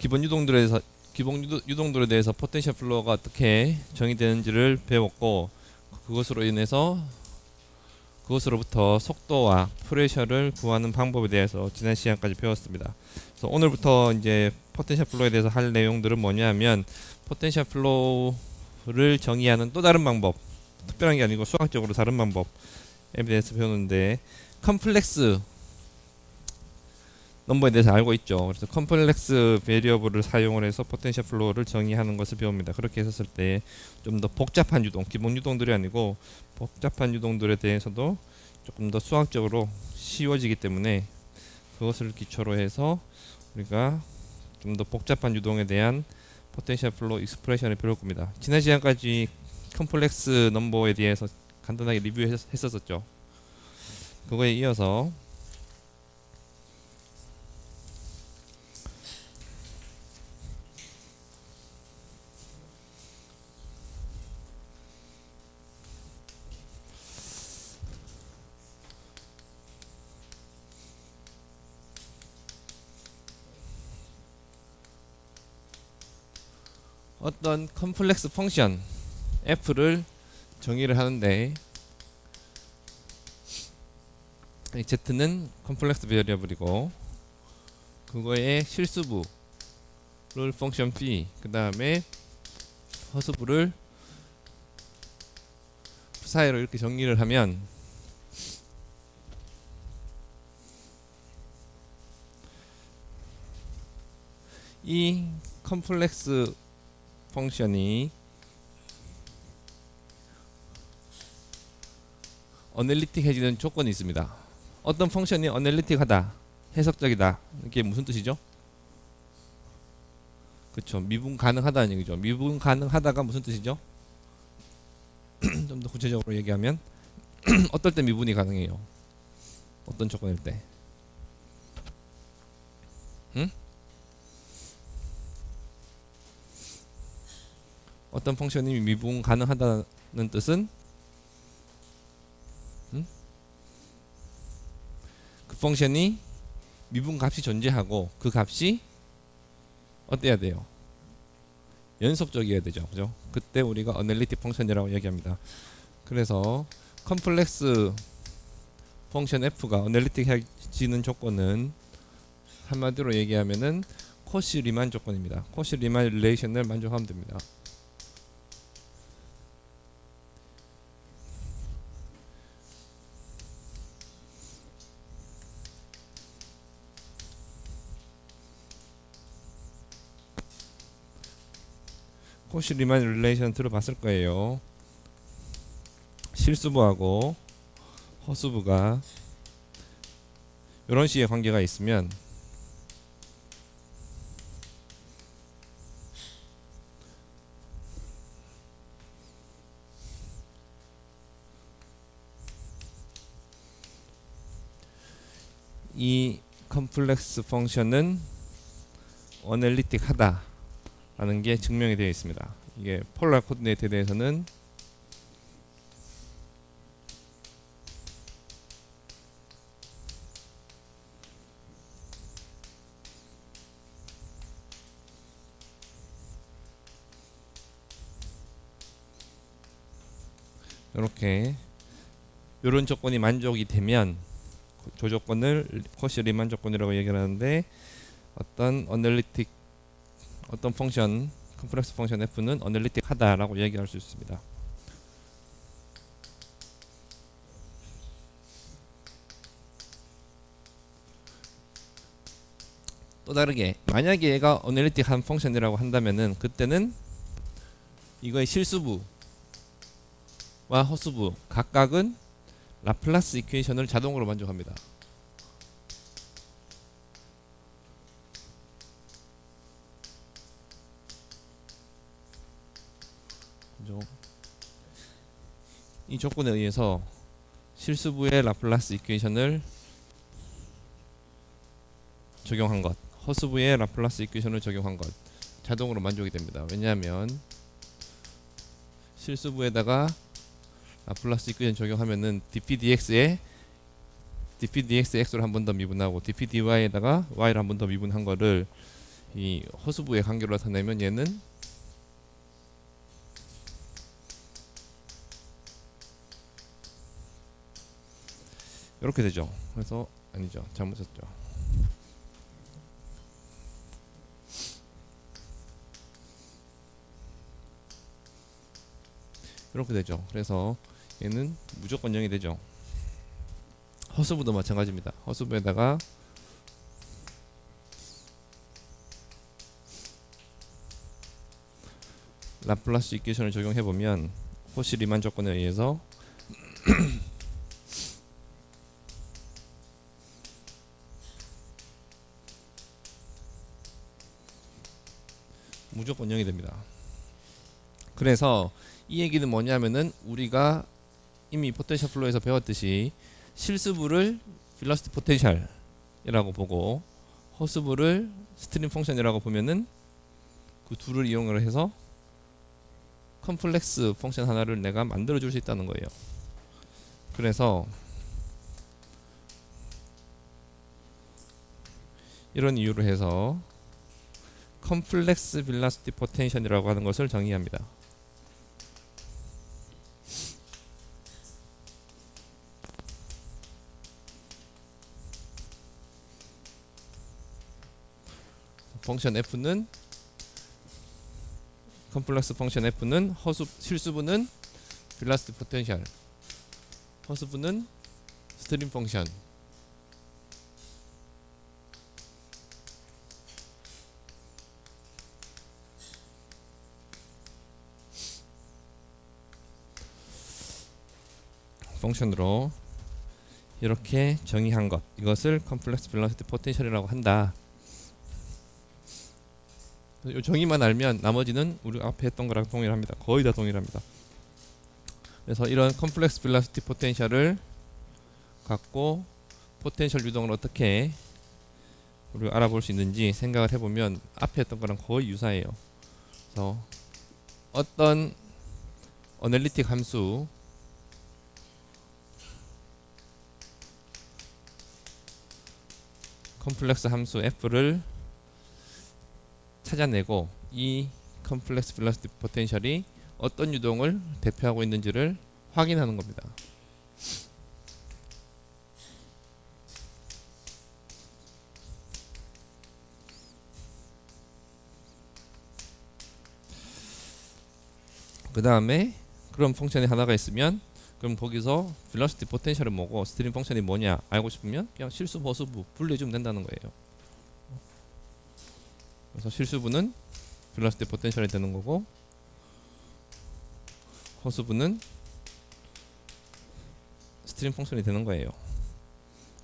유동들에 대해서 포텐셜 플로우가 어떻게 정의되는지를 배웠고, 그것으로부터 속도와 프레셔를 구하는 방법에 대해서 지난 시간까지 배웠습니다. 그래서 오늘부터 이제 포텐셜 플로우에 대해서 할 내용들은 뭐냐면, 포텐셜 플로우를 정의하는 또 다른 방법, 특별한 게 아니고 수학적으로 다른 방법에 대해서 배우는데, 컴플렉스 넘버에 대해서 알고 있죠. 그래서 컴플렉스 베리어블을 사용을 해서 포텐셜 플로우를 정의하는 것을 배웁니다. 그렇게 했었을 때 좀 더 복잡한 유동, 기본 유동들이 아니고 복잡한 유동들에 대해서도 조금 더 수학적으로 쉬워지기 때문에, 그것을 기초로 해서 우리가 좀 더 복잡한 유동에 대한 포텐셜 플로우 익스프레션을 배울 겁니다. 지난 시간까지 컴플렉스 넘버에 대해서 간단하게 리뷰했었죠. 그거에 이어서 어떤 컴플렉스 펑션 f를 정의를 하는데, 이 z는 컴플렉스 베리어블이고 그거의 실수부를 펑션 p, 그 다음에 허수부를 사이로 이렇게 정리를 하면, 이 컴플렉스 펑션이 어널리틱해지는 조건이 있습니다. 어떤 펑션이 어널리틱하다, 해석적이다, 이게 무슨 뜻이죠? 그렇죠, 미분 가능하다는 얘기죠. 미분 가능하다가 무슨 뜻이죠? 좀 더 구체적으로 얘기하면 어떨 때 미분이 가능해요? 어떤 조건일 때? 응? 어떤 펑션이 미분 가능하다는 뜻은, 그 펑션이 미분 값이 존재하고 그 값이 어때야 돼요? 연속적이어야 되죠. 그죠? 그때 우리가 어널리틱 펑션이라고 얘기합니다. 그래서 컴플렉스 펑션 f가 어널리틱해지는 조건은 한마디로 얘기하면은 코시 리만 조건입니다. 코시 리만 릴레이션을 만족하면 됩니다. 코시 리만 릴레이션 들어봤을 거예요. 실수부하고 허수부가 이런 식의 관계가 있으면, 이 컴플렉스 펑션은 어널리틱하다 라는 게 증명이 되어 있습니다. 이게 폴라 코디네이트에 대해서는 이렇게 이런 조건이 만족이 되면 저 조건을 코시 리만 조건이라고 얘기를 하는데, 어떤 펑션, 컴플렉스 펑션 f는 어널리틱하다라고 얘기할 수 있습니다. 또 다르게, 만약에 얘가 어널리틱한 펑션이라고 한다면은, 그때는 이거의 실수부와 허수부 각각은 라플라스 이퀘이션을 자동으로 만족합니다. 이 조건에 의해서 실수부의 라플라스 이퀘이션을 적용한 것, 허수부의 라플라스 이퀘이션을 적용한 것, 자동으로 만족이 됩니다. 왜냐하면 실수부에다가 라플라스 이퀘이션 적용하면은 dpdx에 dpdx x로 한 번 더 미분하고 dpdy에다가 y를 한 번 더 미분한 거를 이 허수부의 관계로 나타내면 얘는 이렇게 되죠. 그래서 아니죠, 잘못 썼죠. 이렇게 되죠. 그래서 얘는 무조건 0이 되죠. 허수부도 마찬가지입니다. 허수부에다가 라플라스 이퀘이션을 적용해 보면 호시 리만 조건에 의해서 무조건 0이 됩니다. 그래서 이 얘기는 뭐냐면은 우리가 이미 포텐셜 플로우에서 배웠듯이 실수부를 velocity potential이라고 보고 허수부를 스트림 펑션이라고 보면은 그 둘을 이용을 해서 컴플렉스 펑션 하나를 내가 만들어 줄 수 있다는 거예요. 그래서 이런 이유로 해서 컴플렉스 velocity potential이라고 하는 것을 정의합니다. 펑션 f는 컴플렉스 펑션 f는 실수부는 velocity potential, 허수부는 스트림 펑션. 펑션으로 이렇게 정의한 것, 이것을 컴플렉스 velocity potential이라고 한다. 이 정의만 알면 나머지는 우리 앞에 했던 거랑 동일합니다. 거의 다 동일합니다. 그래서 이런 컴플렉스 velocity potential을 갖고 포텐셜 유동을 어떻게 우리가 알아볼 수 있는지 생각을 해보면 앞에 했던 거랑 거의 유사해요. 그래서 어떤 어널리틱 함수 컴플렉스 함수 f를 찾아내고 이 컴플렉스 velocity potential이 어떤 유동을 대표하고 있는지를 확인하는 겁니다. 그 다음에 그런 펑션이 하나가 있으면 그럼 거기서 velocity potential은 뭐고 스트림 펑션이 뭐냐 알고 싶으면 그냥 실수부 허수부 분리해주면 된다는 거예요. 그래서 실수부는 velocity potential이 되는 거고 허수부는 스트림 펑션이 되는 거예요.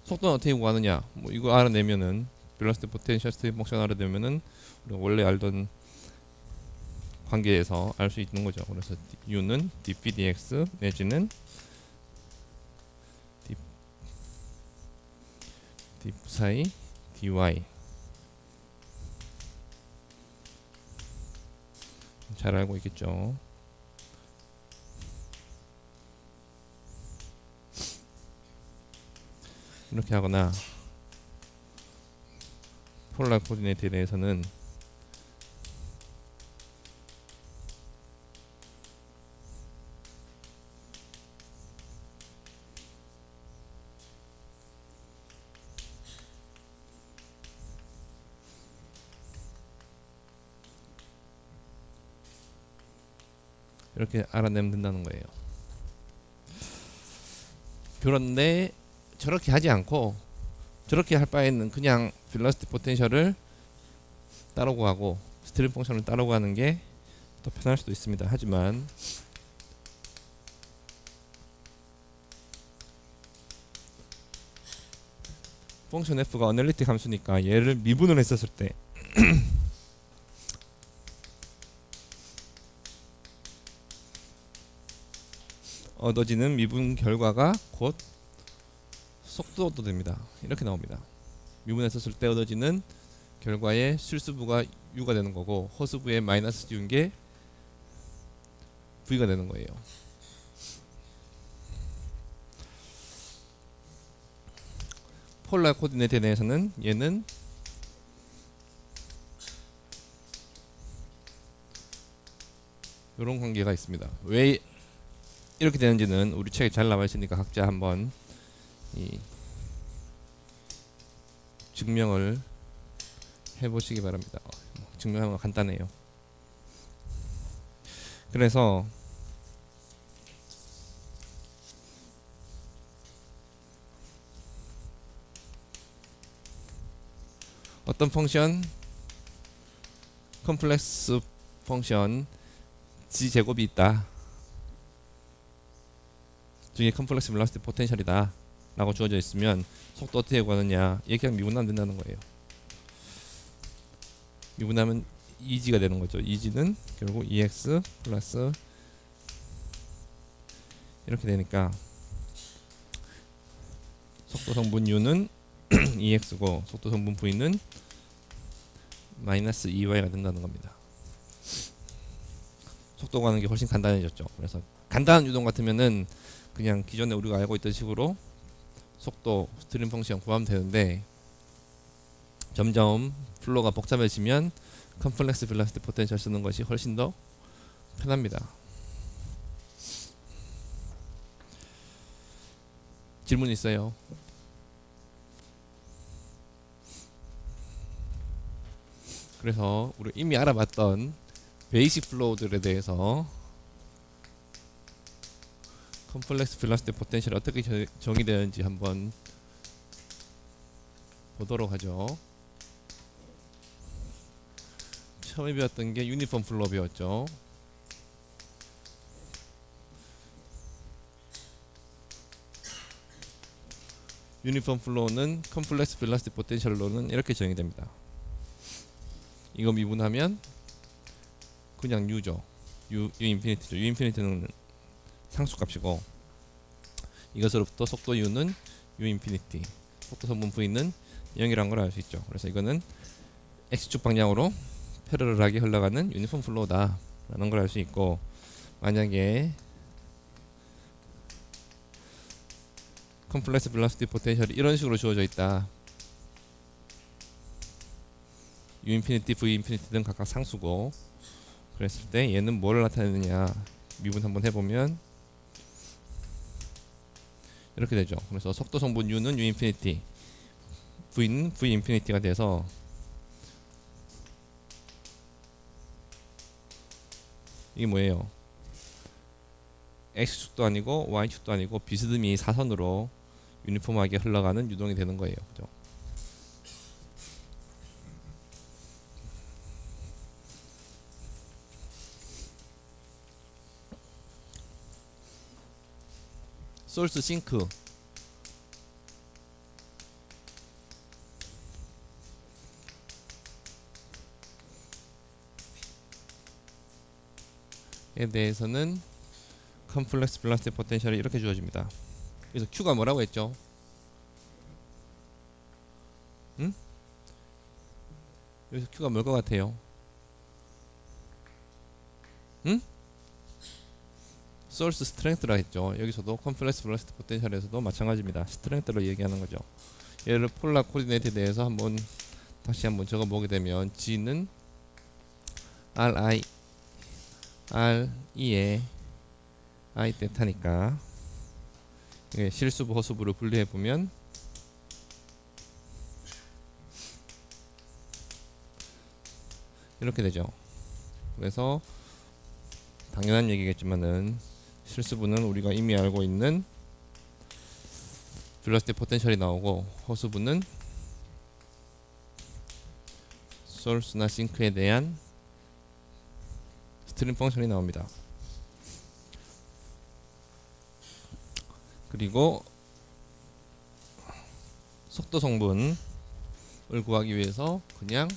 속도는 어떻게 구하느냐? 뭐 이거 알아내면은 velocity potential 스트림 펑션 알아내면은 우리가 원래 알던 관계에서 알 수 있는 거죠. 그래서 u는 dp dx 내지는 d 사이 dy. 잘 알고 있겠죠. 이렇게 하거나 폴라 코디네이트에 대해서는 이렇게 알아내면 된다는 거예요. 그런데 저렇게 하지 않고 저렇게 할 바에는 그냥 velocity potential을 따로 구하고 스트림 펑션을 따로 구하는 게 더 편할 수도 있습니다. 하지만 펑션 f가 어널리틱 함수니까 얘를 미분을 했었을 때 얻어지는 미분 결과가 곧 속도도 됩니다. 이렇게 나옵니다. 미분했었을 때 얻어지는 결과의 실수부가 u가 되는 거고 허수부의 마이너스 u인 게 v가 되는 거예요. 폴라 코디네이트에 대해서는 얘는 이런 관계가 있습니다. 왜 이렇게 되는지는 우리 책에 잘 나와 있으니까 각자 한번 이 증명을 해보시기 바랍니다. 증명하는 건 간단해요. 그래서 어떤 펑션, 컴플렉스 펑션 G제곱이 있다. 중에 컴플렉스 벨로시티 포텐셜이다 라고 주어져 있으면 속도 어떻게 구하느냐, 이렇게 그냥 미분하면 된다는 거예요. 미분하면 EG가 되는 거죠. EG는 결국 EX 플러스 이렇게 되니까 속도 성분 U는 EX고 속도 성분 V는 마이너스 EY가 된다는 겁니다. 속도 가는 게 훨씬 간단해졌죠. 그래서 간단한 유동 같으면은 그냥 기존에 우리가 알고 있던 식으로 속도 스트림 펑션 구하면 되는데, 점점 플로우가 복잡해지면 컴플렉스 벨로시티 포텐셜 쓰는 것이 훨씬 더 편합니다. 질문 있어요? 그래서 우리 이미 알아봤던 베이직 플로우들에 대해서 컴플렉스 벨로시티 포텐셜이 어떻게 정의되는지 한번 보도록 하죠. 처음에 배웠던 게 유니폼 플로우 배웠죠. 유니폼 플로우는 컴플렉스 벨로시티 포텐셜로는 이렇게 정의됩니다. 이거 미분하면 그냥 U죠. U 인피니티죠. U 인피니티는 상수값이고, 이것으로부터 속도 U는 U 인피니티, 속도 성분 V는 0이라는 걸 알 수 있죠. 그래서 이거는 X축 방향으로 패러럴하게 흘러가는 유니폼 플로우다 라는 걸 알 수 있고, 만약에 컴플렉스 벨로시티 포텐셜이 이런 식으로 주어져 있다. U 인피니티, V 인피니티 등 각각 상수고, 그랬을 때 얘는 뭐를 나타내느냐 미분 한번 해보면 이렇게 되죠. 그래서 속도 성분 U는 U 인피니티, V는 V 인피니티가 돼서 이게 뭐예요? X축도 아니고 Y축도 아니고 비스듬히 사선으로 유니폼하게 흘러가는 유동이 되는 거예요. 그죠? 소스 싱크 에 대해서는 컴플렉스 벨로시티 포텐셜이 이렇게 주어집니다. 그래서 Q가 뭐라고 했죠? 응? 여기서 Q가 뭘 것 같아요? 응? 소스 스트렝스라 했죠. 여기서도 컴플렉스 벨로시티 포텐셜에서도 마찬가지입니다. 스트렝스로 얘기하는 거죠. 얘를 폴라 코디네이트에 대해서 한번 다시 한번 적어보게 되면 G는 RE에 I 데타니까 실수부 허수부를 분리해 보면 이렇게 되죠. 그래서 당연한 얘기겠지만은 실수부는 우리가 이미 알고 있는 벨로시티 포텐셜이 나오고, 허수부는 소스나 싱크에 대한 스트림 펑션이 나옵니다. 그리고 속도 성분을 구하기 위해서 그냥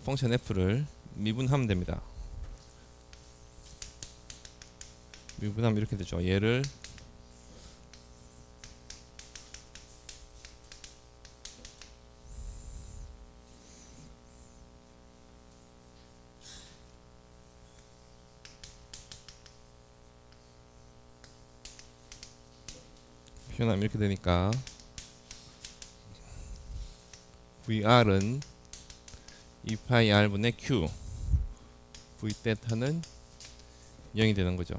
펑션 F를 미분하면 됩니다. 미분하면 이렇게 되죠. 얘를 표현하면 이렇게 되니까 VR은 2파이 R분의 Q, V 데타는 0이 되는 거죠.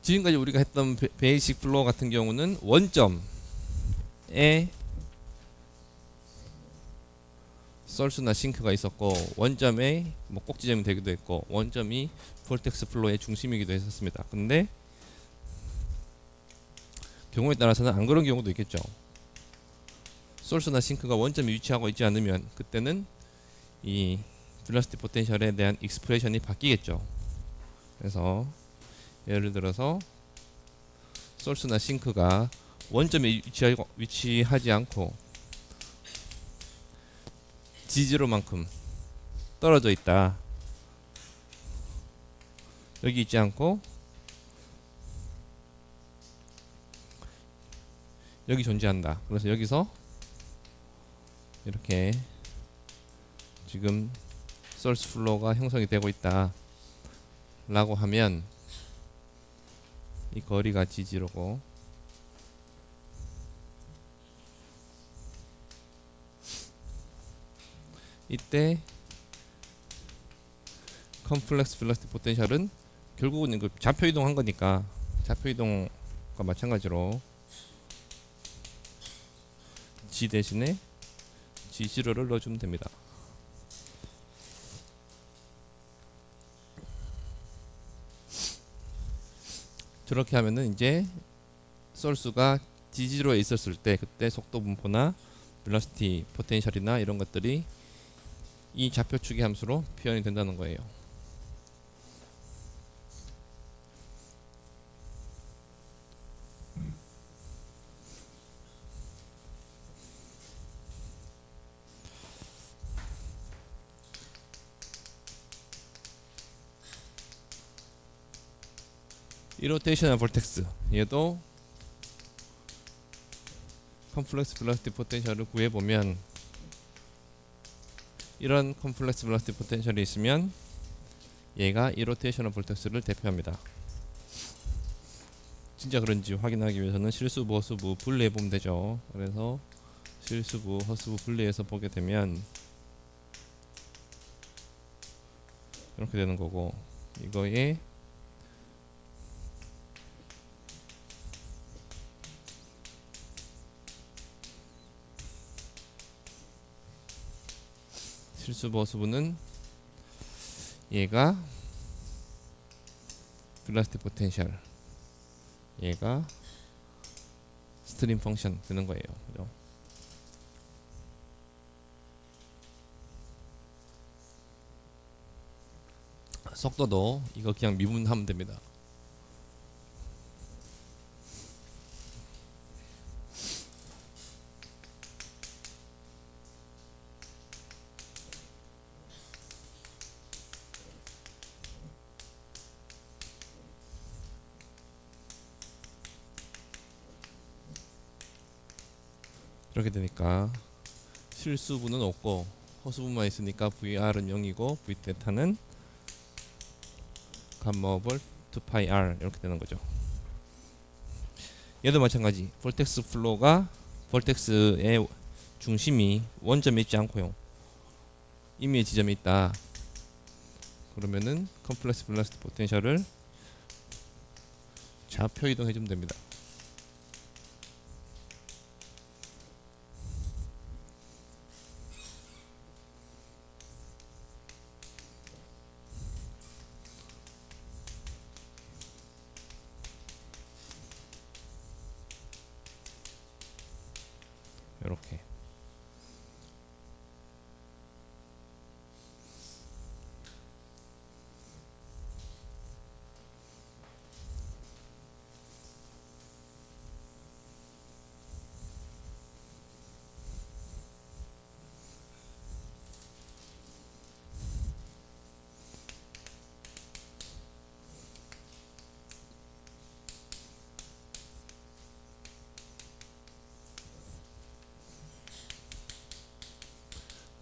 지금까지 우리가 했던 베이직 플로우 같은 경우는 원점에 솔스나 싱크가 있었고, 원점에 뭐 꼭지점이 되기도 했고, 원점이 볼텍스 플로우의 중심이기도 했었습니다. 근데 경우에 따라서는 안 그런 경우도 있겠죠. 솔스나 싱크가 원점에 위치하고 있지 않으면 그때는 이 벨로시티 포텐셜에 대한 익스프레션이 바뀌겠죠. 그래서 예를 들어서 솔스나 싱크가 원점에 위치하지 않고 지지로만큼 떨어져 있다. 여기 있지 않고 여기 존재한다. 그래서 여기서 이렇게 지금 소스 플로우가 형성이 되고 있다 라고 하면 이 거리가 지지로고, 이때 컴플렉스 벨로시티 포텐셜은 결국은 이거 좌표 이동한 거니까 좌표 이동과 마찬가지로 G 대신에 G0를 넣어주면 됩니다. 저렇게 하면은 이제 솔스가 G0에 있었을 때 그때 속도 분포나 벨로시티 포텐셜이나 이런 것들이 이 좌표축의 함수로 표현이 된다는 거예요. 이로테이셔널 볼텍스, 얘도 컴플렉스 벨로시티 포텐셜을 구해보면 이런 컴플렉스 벨로시티 포텐셜이 있으면 얘가 이로테이셔널 볼텍스를 대표합니다. 진짜 그런지 확인하기 위해서는 실수부, 허수부 분리해보면 되죠. 그래서 실수부, 허수부 분리해서 보게 되면 이렇게 되는 거고, 이거에 실수부, 허수부는 얘가 벨로시티 포텐셜, 얘가 스트림 펑션 되는 거예요. 그죠? 속도도 이거 그냥 미분하면 됩니다. 이렇게 되니까 실수부는 없고 허수부만 있으니까 VR은 0이고 Vθ는 감마 오버 2πr 이렇게 되는 거죠. 얘도 마찬가지. 볼텍스 플로우가 볼텍스의 중심이 원점에 있지 않고요, 임의의 지점에 있다. 그러면은 컴플렉스 벨로시티 포텐셜을 좌표 이동해 주면 됩니다. 이렇게.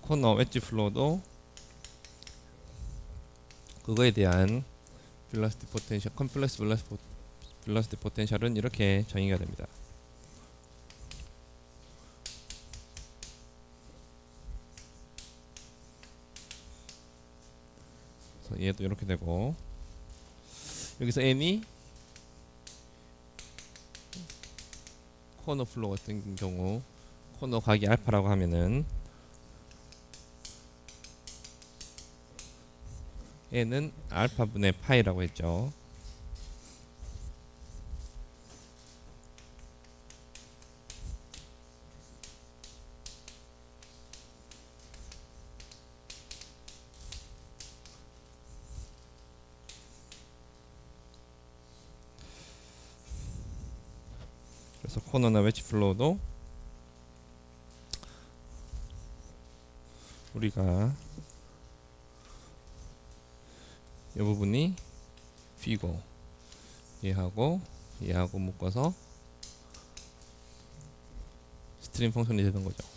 코너 웨지 플로우도 그거에 대한 벨로시티 포텐셜, 컴플렉스 벨로시티 포텐셜은 이렇게 정의가 됩니다. 그래서 얘도 이렇게 되고, 여기서 n이 코너 플로우 같은 경우 코너 각이 알파라고 하면은 n은 알파분의 파이라고 했죠. 그래서 코너나 웨지 플로우도 우리가 이 부분이 V고 얘하고 묶어서 스트림 펑션이 되는 거죠.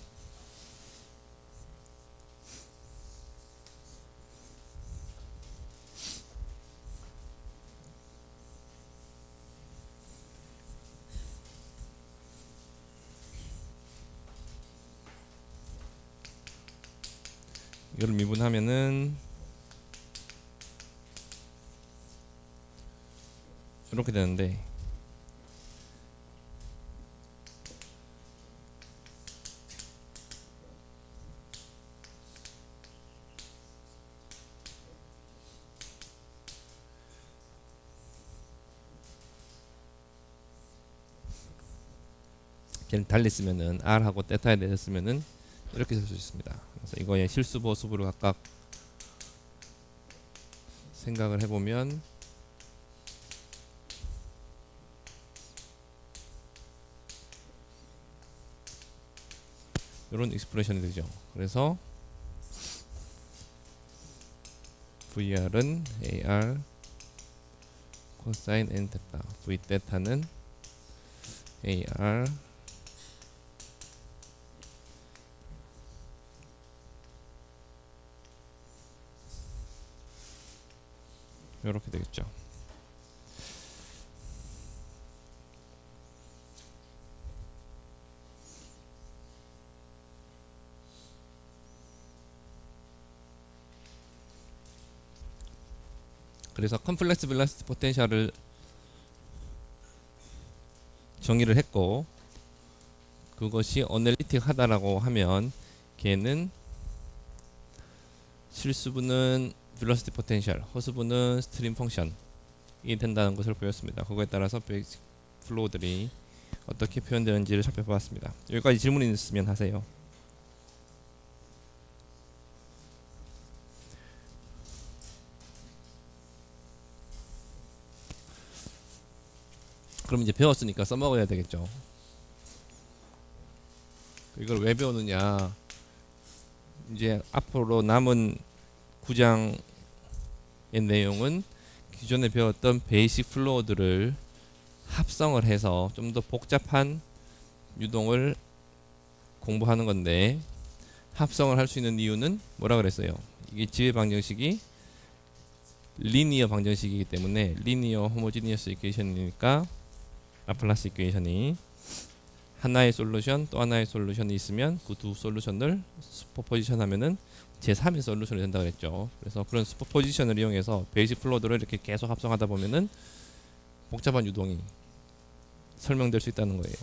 이걸 미분하면은 이렇게 되는데, 걔를 달리 쓰면은 R하고 데타에 대해서 쓰면은 이렇게 쓸 수 있습니다. 그래서 이거의 실수 보수부를 각각 생각을 해보면 이런 익스프레션이 되죠. 그래서 VR은 AR 코사인 N 테타, V 테타는 AR 이렇게 되겠죠. 그래서 컴플렉스 벨라스티 포텐셜을 정의를 했고, 그것이 어널리틱 하다라고 하면 걔는 실수분은 velocity potential, 허수분은 스트림 펑션이 된다는 것을 보였습니다. 그거에 따라서 베이직 플로우들이 어떻게 표현되는지를 살펴보았습니다. 여기까지 질문이 있으면 하세요. 그럼 이제 배웠으니까 써먹어야 되겠죠. 이걸 왜 배우느냐, 이제 앞으로 남은 9장의 내용은 기존에 배웠던 베이직 플로우들을 합성을 해서 좀 더 복잡한 유동을 공부하는 건데, 합성을 할 수 있는 이유는 뭐라 그랬어요? 이게 지회 방정식이 리니어 방정식이기 때문에, 리니어 호모지니어스 이퀘이션이니까 라플라스 이퀘이션이 하나의 솔루션 또 하나의 솔루션이 있으면 그 두 솔루션을 슈퍼포지션 하면은 제3의 솔루션이 된다고 그랬죠. 그래서 그런 슈퍼포지션을 이용해서 베이직 플로우들을 이렇게 계속 합성하다 보면은 복잡한 유동이 설명될 수 있다는 거예요.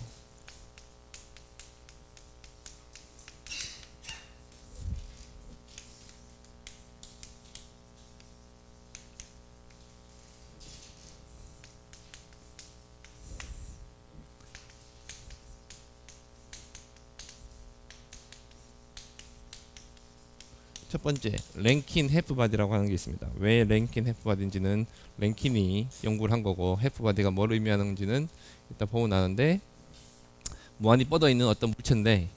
첫 번째, 랭킨 해프바디라고 하는 게 있습니다. 왜 랭킨 해프바디인지는 랭킨이 연구를 한 거고, 해프바디가 뭘 의미하는지는 일단 보고 나는데, 무한히 뻗어 있는 어떤 물체인데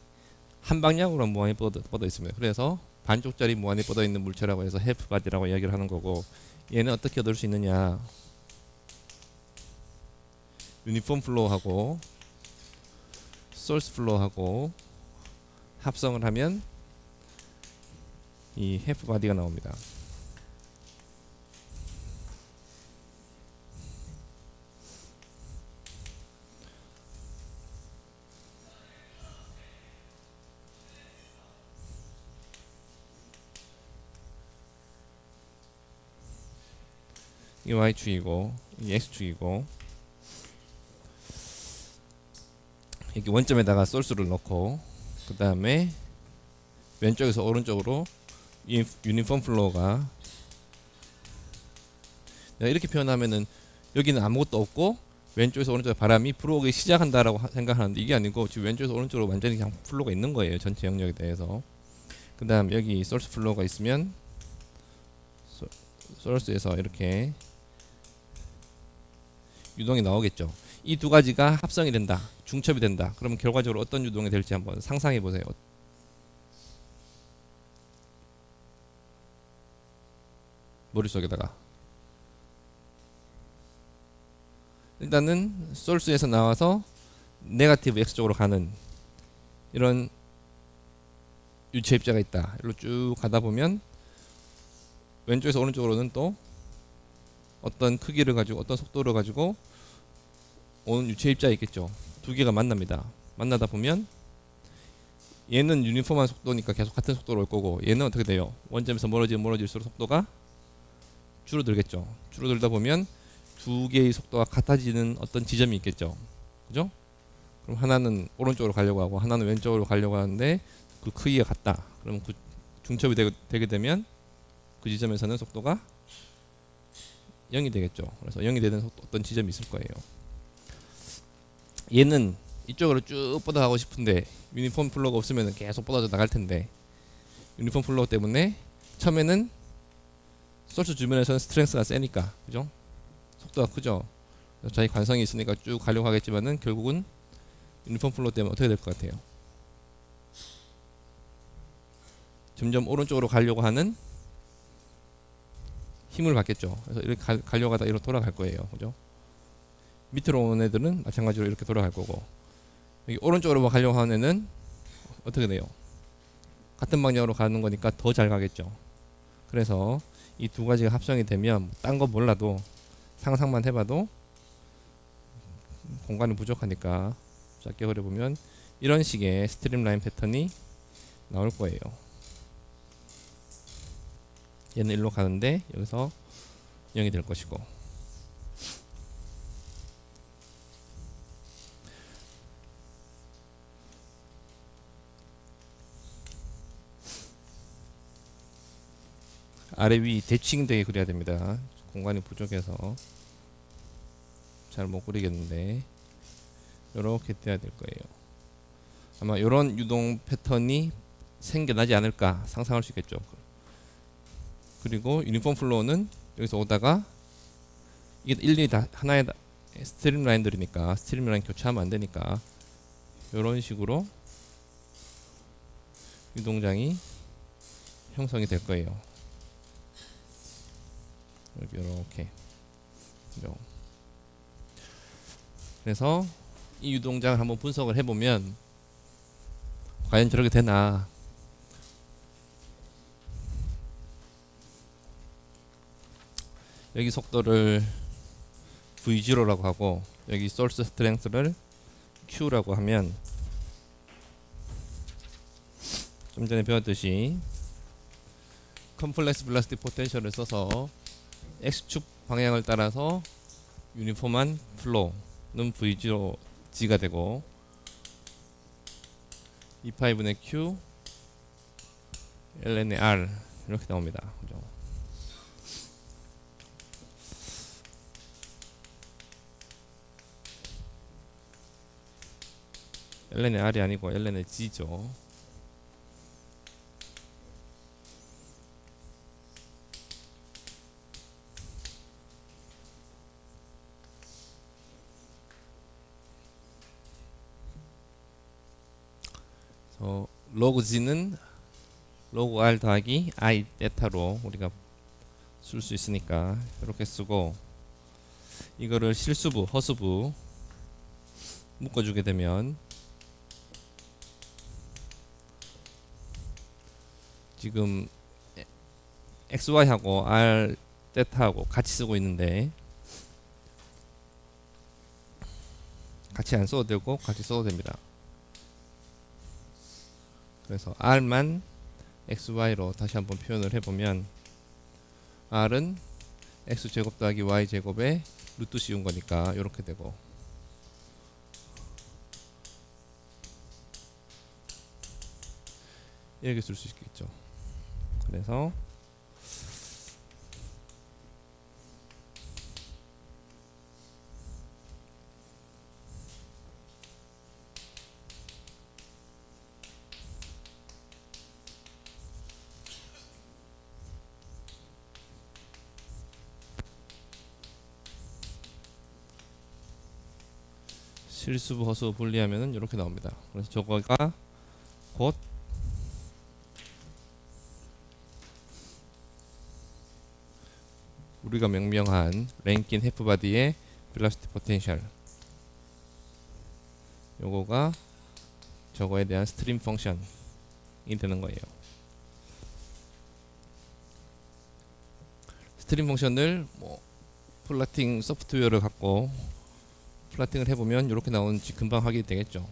한 방향으로 무한히 뻗어 있습니다. 그래서 반쪽짜리 무한히 뻗어 있는 물체라고 해서 해프바디라고 이야기를 하는 거고, 얘는 어떻게 얻을 수 있느냐, 유니폼 플로우하고 소스 플로우하고 합성을 하면 이 해프바디가 나옵니다. 이 y축이고 이 x축이고, 이렇게 원점에다가 소스를 넣고 그 다음에 왼쪽에서 오른쪽으로 유니폼 플로우가, 내가 이렇게 표현하면은 여기는 아무것도 없고 왼쪽에서 오른쪽에 바람이 불어오기 시작한다라고 생각하는데, 이게 아니고 지금 왼쪽에서 오른쪽으로 완전히 그냥 플로우가 있는 거예요, 전체 영역에 대해서. 그 다음 여기 소스 플로우가 있으면 소스에서 이렇게 유동이 나오겠죠. 이 두 가지가 합성이 된다, 중첩이 된다. 그러면 결과적으로 어떤 유동이 될지 한번 상상해 보세요. 머릿속에다가 일단은 소스에서 나와서 네거티브 x쪽으로 가는 이런 유체 입자가 있다. 이리로 쭉 가다 보면 왼쪽에서 오른쪽으로는 또 어떤 크기를 가지고 어떤 속도를 가지고 오는 유체 입자가 있겠죠. 두 개가 만납니다. 만나다 보면 얘는 유니폼한 속도니까 계속 같은 속도로 올 거고, 얘는 어떻게 돼요? 원점에서 멀어질수록 속도가 줄어들겠죠. 줄어들다 보면 두 개의 속도가 같아지는 어떤 지점이 있겠죠. 그죠? 그럼 하나는 오른쪽으로 가려고 하고 하나는 왼쪽으로 가려고 하는데 그 크기가 같다. 그러면 그 중첩이 되게 되면 그 지점에서는 속도가 0이 되겠죠. 그래서 0이 되는 어떤 지점이 있을 거예요. 얘는 이쪽으로 쭉 뻗어가고 싶은데 유니폼 플로우가 없으면 계속 뻗어져 나갈 텐데, 유니폼 플로우 때문에 처음에는 소스 주변에서는 스트렝스가 세니까, 그죠? 속도가 크죠. 그래서 자기 관성이 있으니까 쭉 가려고 하겠지만은 결국은 유니폼 플로우 때문에 어떻게 될 것 같아요? 점점 오른쪽으로 가려고 하는 힘을 받겠죠. 그래서 이렇게 가려고 하다 이렇게 돌아갈 거예요. 그죠? 밑으로 오는 애들은 마찬가지로 이렇게 돌아갈 거고, 여기 오른쪽으로 가려고 하는 애는 어떻게 돼요? 같은 방향으로 가는 거니까 더 잘 가겠죠. 그래서 이 두 가지가 합성이 되면 딴 거 몰라도 상상만 해봐도 공간이 부족하니까 짧게 그려보면 이런 식의 스트림라인 패턴이 나올 거예요. 얘는 일로 가는데 여기서 0이 될 것이고, 아래 위 대칭되게 그려야 됩니다. 공간이 부족해서 잘 못 그리겠는데 이렇게 돼야 될 거예요. 아마 이런 유동 패턴이 생겨나지 않을까 상상할 수 있겠죠. 그리고 유니폼 플로우는 여기서 오다가 이게 일일이 다 하나의 스트림 라인들이니까 스트림 라인 교차하면 안 되니까 이런 식으로 유동장이 형성이 될 거예요. 여기 이렇게. 그래서 이 유동장을 한번 분석을 해보면 과연 저렇게 되나. 여기 속도를 V0라고 하고 여기 소스 스트렝스를 Q라고 하면, 좀 전에 배웠듯이 컴플렉스 velocity 포텐셜을 써서 X축 방향을 따라서 유니폼한 플로우는 V0G가 되고 2파이분의 Q ln의 R 이렇게 나옵니다. 그죠? ln의 R이 아니고 ln의 G죠. 로그 G는 로그 R 더하기 I 데타로 우리가 쓸 수 있으니까 이렇게 쓰고, 이거를 실수부, 허수부 묶어주게 되면 지금 XY하고 R 데타하고 같이 쓰고 있는데 같이 안 써도 되고 같이 써도 됩니다. 그래서 R만 XY로 다시 한번 표현을 해보면 R은 x제곱 더하기 y제곱에 루트 씌운 거니까 이렇게 되고, 이렇게 쓸 수 있겠죠. 그래서 실수부 허수부 분리하면은 이렇게 나옵니다. 그래서 저거가 곧 우리가 명명한 랭킨 해프바디의 벨로시티 포텐셜, 요거가 저거에 대한 스트림 펑션이 되는 거예요. 스트림 펑션을 뭐 플라팅 소프트웨어를 갖고 플라팅을 해보면 이렇게 나오는지 금방 확인이 되겠죠.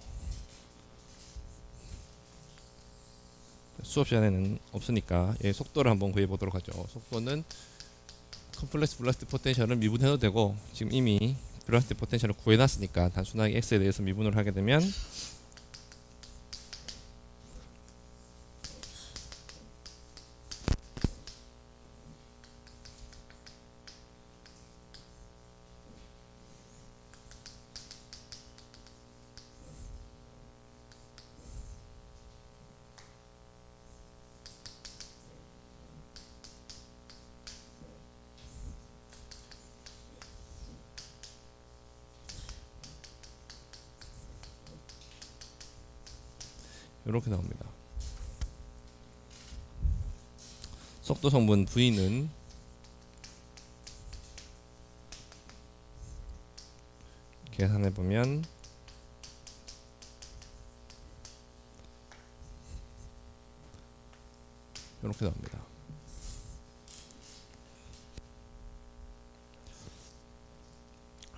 수업 시간에는 없으니까 속도를 한번 구해보도록 하죠. 속도는 컴플렉스 벨로시티 포텐셜을 미분해도 되고, 지금 이미 벨로시티 포텐셜을 구해놨으니까 단순하게 x에 대해서 미분을 하게 되면 이렇게 나옵니다. 속도 성분 V는 계산해 보면 이렇게 나옵니다.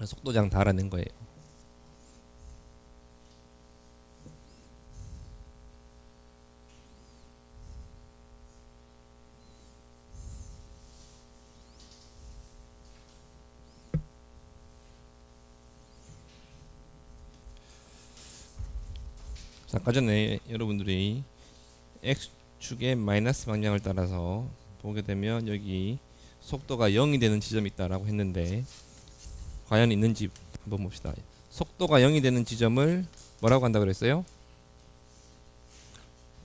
속도장 다 알아낸 거예요. 아까 전에 여러분들이 X축의 마이너스 방향을 따라서 보게 되면 여기 속도가 0이 되는 지점이 있다라고 했는데, 과연 있는지 한번 봅시다. 속도가 0이 되는 지점을 뭐라고 한다 그랬어요?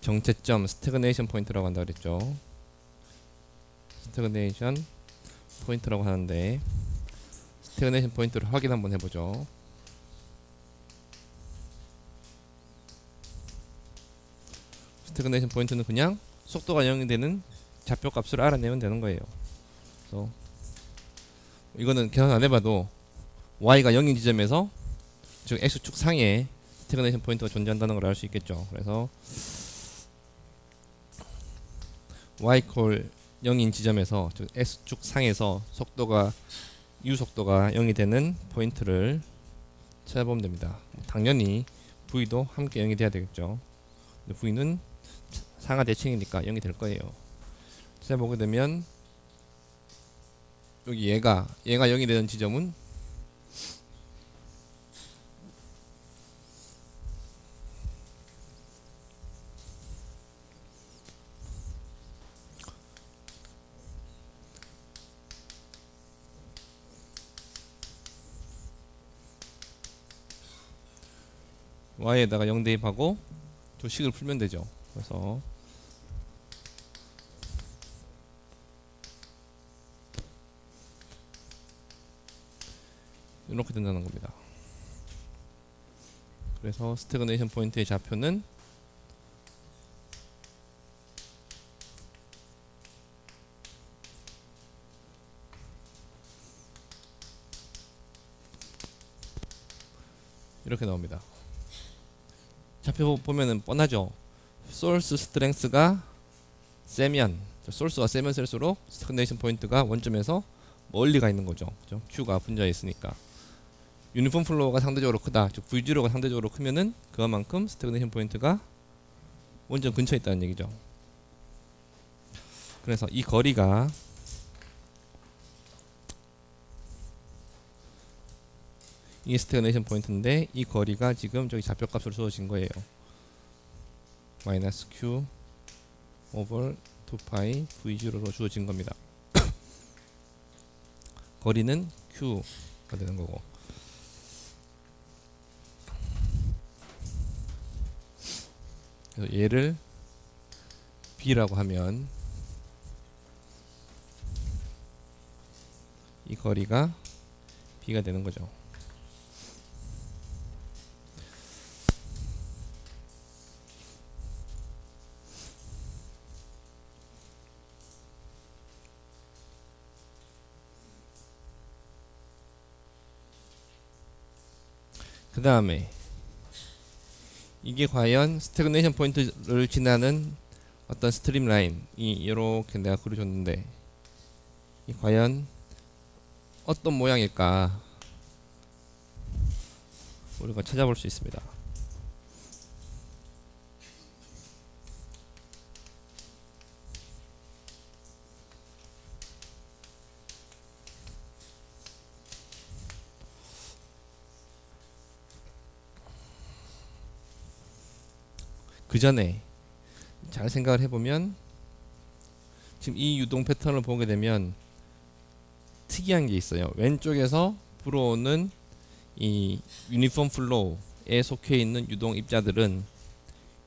정체점, 스태그네이션 포인트라고 한다 그랬죠. 스태그네이션 포인트라고 하는데, 스태그네이션 포인트를 확인 한번 해보죠. 스태그네이션 포인트는 그냥 속도가 0이 되는 좌표 값을 알아내면 되는 거예요. 그래서 이거는 계산 안 해봐도 y가 0인 지점에서 즉 x축 상에 스태그네이션 포인트가 존재한다는 걸 알 수 있겠죠. 그래서 y 콜 0인 지점에서 즉 x축 상에서 속도가 u 속도가 0이 되는 포인트를 찾아보면 됩니다. 당연히 v도 함께 0이 돼야 되겠죠. 근데 v는 상하 대칭이니까 0이 될 거예요. 찾아보게 되면 여기 얘가 0이 되는 지점은 y에다가 0 대입하고 저 식을 풀면 되죠. 그래서 이렇게 된다는 겁니다. 그래서 스태그네이션 포인트의 좌표는 이렇게 나옵니다. 좌표 보면은 뻔하죠. 소스 스트렝스가 세면, 소스가 세면 셀수록 스태그네이션 포인트가 원점에서 멀리 가 있는 거죠. 그죠? Q가 분자에 있으니까. 유니폼 플로우가 상대적으로 크다, 즉 V0가 상대적으로 크면은 그만큼 스태그네이션 포인트가 원점 근처에 있다는 얘기죠. 그래서 이 거리가 이게 스태그네이션 포인트인데 이 거리가 지금 저기 좌표값으로 주어진 거예요. 마이너스 q 오버 2파이 v0로 주어진 겁니다. 거리는 q가 되는 거고, 그래서 얘를 b라고 하면 이 거리가 b가 되는 거죠. 그 다음에 이게 과연 스태그네이션 포인트를 지나는 어떤 스트림 라인이 이렇게 내가 그려줬는데 이 과연 어떤 모양일까 우리가 찾아볼 수 있습니다. 그 전에 잘 생각을 해보면 지금 이 유동 패턴을 보게 되면 특이한 게 있어요. 왼쪽에서 불어오는 이 유니폼 플로우에 속해 있는 유동 입자들은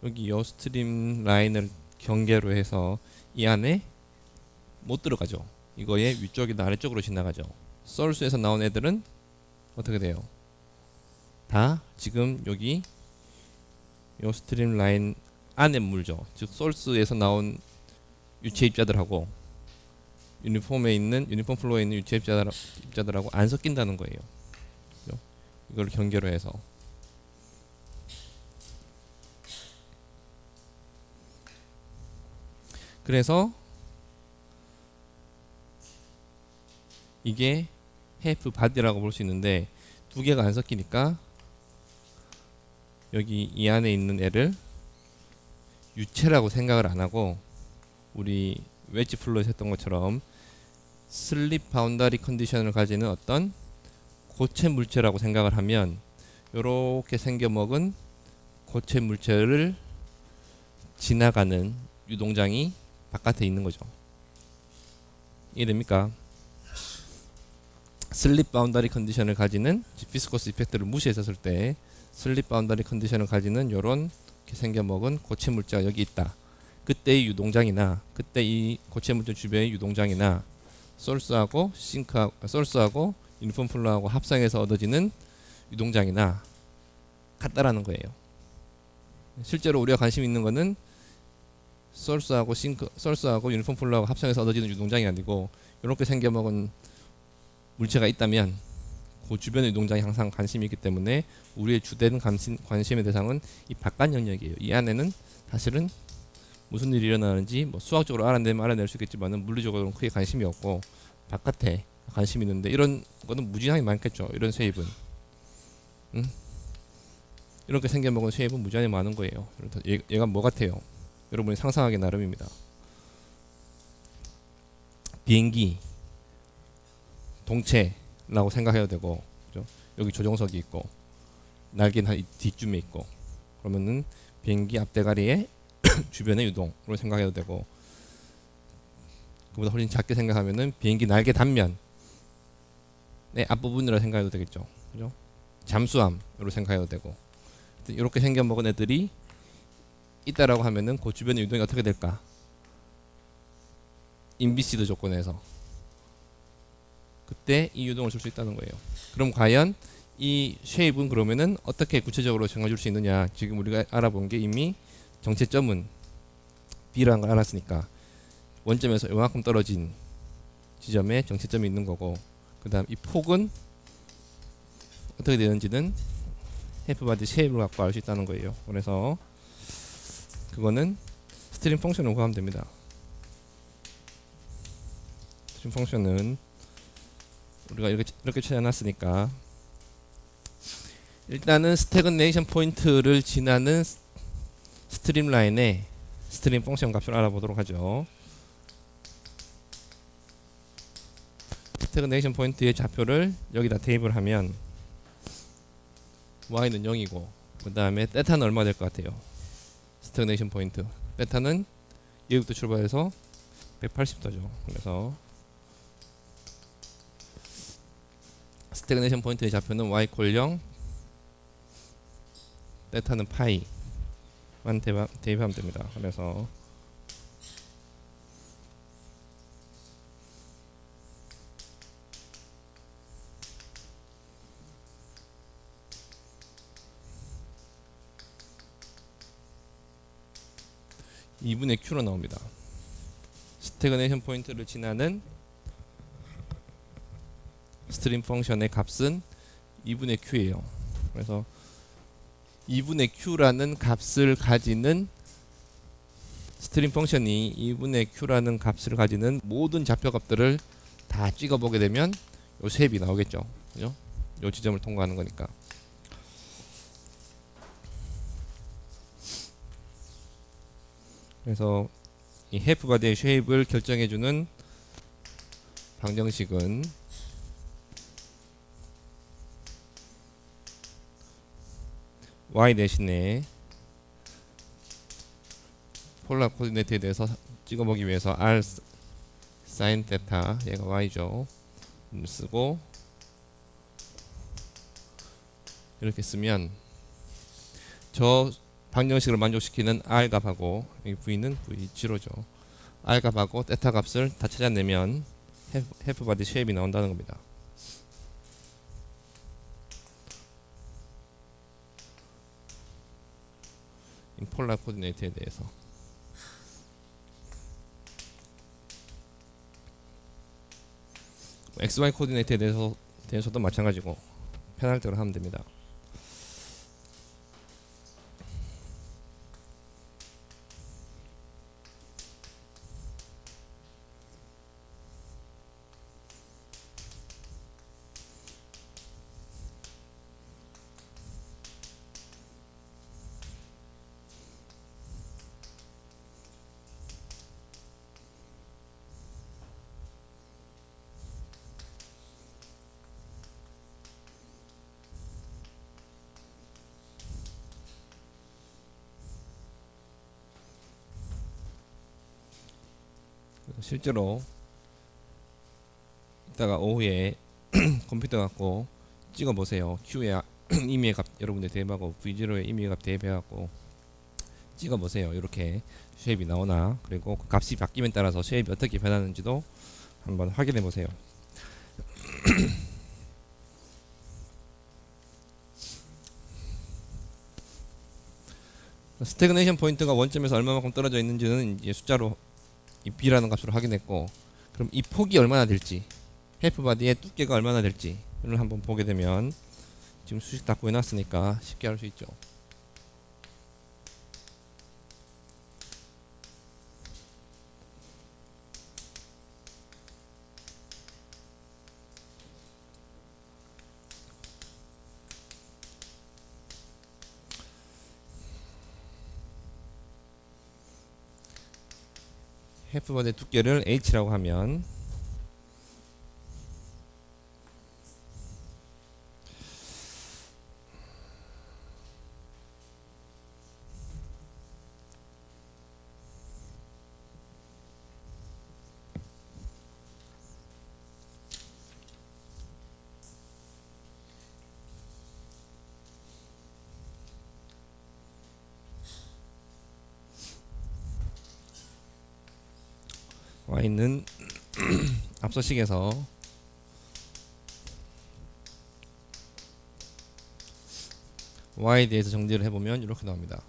여기 요 스트림 라인을 경계로 해서 이 안에 못 들어가죠. 이거의 위쪽이나 아래쪽으로 지나가죠. 소스에서 나온 애들은 어떻게 돼요? 다 지금 여기 요 스트림 라인 안에 물죠. 즉 소스에서 나온 유체 입자들하고 유니폼에 있는 유니폼 플로어에 있는 유체 입자들하고 안 섞인다는 거예요. 그죠? 이걸 경계로 해서 그래서 이게 헤프 바디라고 볼 수 있는데 두 개가 안 섞이니까 여기 이 안에 있는 애를 유체라고 생각을 안 하고 우리 웨지 플로에서 했던 것처럼 슬립 바운더리 컨디션을 가지는 어떤 고체 물체라고 생각을 하면 요렇게 생겨먹은 고체 물체를 지나가는 유동장이 바깥에 있는 거죠. 이해됩니까? 슬립 바운더리 컨디션을 가지는 비스코스 이펙트를 무시했었을 때 슬립 바운더리 컨디션을 가지는 요런 생겨먹은 고체 물체가 여기 있다. 그때의 유동장이나 그때 이 고체 물체 주변의 유동장이나 소스하고 소스하고 유니폼 플로우하고 합성해서 얻어지는 유동장이나 같다라는 거예요. 실제로 우리가 관심 있는 거는 소스하고 유니폼 플로우하고 합성해서 얻어지는 유동장이 아니고 이렇게 생겨먹은 물체가 있다면 그 주변의 유동장이 항상 관심이 있기 때문에 우리의 주된 관심의 대상은 이 바깥 영역이에요. 이 안에는 사실은 무슨 일이 일어나는지 뭐 수학적으로 알아내면 알아낼 수 있겠지만은 물리적으로는 크게 관심이 없고 바깥에 관심이 있는데 이런 거는 무지하게 많겠죠. 이런 쉐입은 이렇게 생겨먹은 쉐입은 무지하게 많은 거예요. 얘가 뭐 같아요? 여러분이 상상하기 나름입니다. 비행기 동체라고 생각해도 되고, 그죠? 여기 조종석이 있고 날개는 뒤쯤에 있고 그러면은 비행기 앞대가리에 주변의 유동으로 생각해도 되고, 그보다 훨씬 작게 생각하면은 비행기 날개 단면의 앞부분이라고 생각해도 되겠죠. 그죠? 잠수함으로 생각해도 되고, 이렇게 생겨먹은 애들이 있다라고 하면은 그 주변의 유동이 어떻게 될까? 인비시드 조건에서 그때 이 유동을 줄 수 있다는 거예요. 그럼 과연 이 쉐입은 그러면은 어떻게 구체적으로 정해줄 수 있느냐? 지금 우리가 알아본 게 이미 정체점은 B라는 걸 알았으니까 원점에서 이만큼 떨어진 지점에 정체점이 있는 거고, 그 다음 이 폭은 어떻게 되는지는 F바디 쉐입을 갖고 알 수 있다는 거예요. 그래서 그거는 스트림 펑션을 구하면 됩니다. 스트림 펑션은 우리가 이렇게 찾아놨으니까 일단은 스태그네이션 포인트를 지나는 스트림 라인의 스트림 펑션 값을 알아보도록 하죠. 스태그네이션 포인트의 좌표를 여기다 대입을 하면 y는 0이고 그 다음에 θ는 얼마 될 것 같아요? 스태그네이션 포인트 θ는 여기부터 출발해서 180도죠. 그래서 스태그네이션 포인트의 좌표는 y 콜 0, θ는 파이만 대입하면 됩니다. 그래서 2분의 q로 나옵니다. 스태그네이션 포인트를 지나는 스트림 펑션의 값은 2분의 q예요. 그래서 2분의 q라는 값을 가지는 스트림 펑션이 2분의 q라는 값을 가지는 모든 좌표값들을 다 찍어보게 되면 요 쉐입이 나오겠죠. 그죠? 요 지점을 통과하는 거니까. 그래서 이 해프 바디의 쉐입을 결정해주는 방정식은 y 대신에 폴라 코디네이트에 대해서 찍어보기 위해서 r sin θ 얘가 y죠. 쓰고 이렇게 쓰면 저 방정식을 만족시키는 r 값하고 이 v는 v0죠. r 값하고 θ 값을 다 찾아내면 해프 바디 쉐입이 나온다는 겁니다. 폴라 코디네이트에 대해서 XY 코디네이트에 대해서도 마찬가지고 편할 대로 하면 됩니다. 실제로 이따가 오후에 컴퓨터 갖고 찍어 보세요. Q의 임의의 값 여러분들 대입하고 V0의 임의의 값 대입해갖고 찍어 보세요. 이렇게 쉐입이 나오나, 그리고 그 값이 바뀜에 따라서 쉐입이 어떻게 변하는지도 한번 확인해 보세요. 스태그네이션 포인트가 원점에서 얼마만큼 떨어져 있는지는 이제 숫자로 이 b라는 값으로 확인했고, 그럼 이 폭이 얼마나 될지, 해프 바디의 두께가 얼마나 될지를 한번 보게 되면 지금 수식 다 구해놨으니까 쉽게 알 수 있죠. 해프 바디의 두께를 h라고 하면 y는 앞서 식에서 y에 대해서 정리를 해보면 이렇게 나옵니다.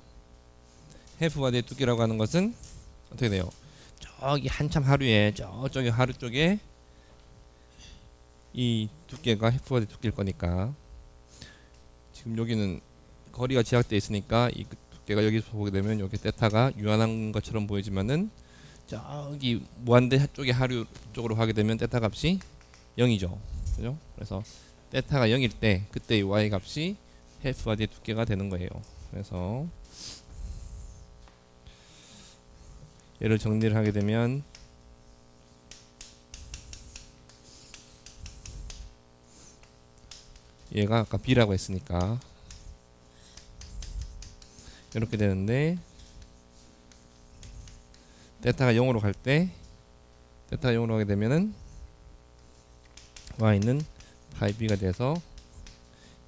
해프 바디의 두께라고 하는 것은 어떻게 돼요? 저기 한참 하류에 저쪽에 하류 쪽에 이 두께가 해프 바디 두께일 거니까, 지금 여기는 거리가 제약되어 있으니까 이 두께가 여기서 보게 되면 여기 θ가 유한한 것처럼 보이지만은 저기 무한대 쪽의 하류 쪽으로 가게 되면 θ 값이 0이죠. 그죠? 그래서 θ가 0일 때 그때 이 y 값이 해프 바디의 두께가 되는 거예요. 그래서 얘를 정리를 하게 되면 얘가 아까 b라고 했으니까 이렇게 되는데 데이터가 0으로 갈 때 데이터가 0으로 가게 되면은 y는 파이 b가 돼서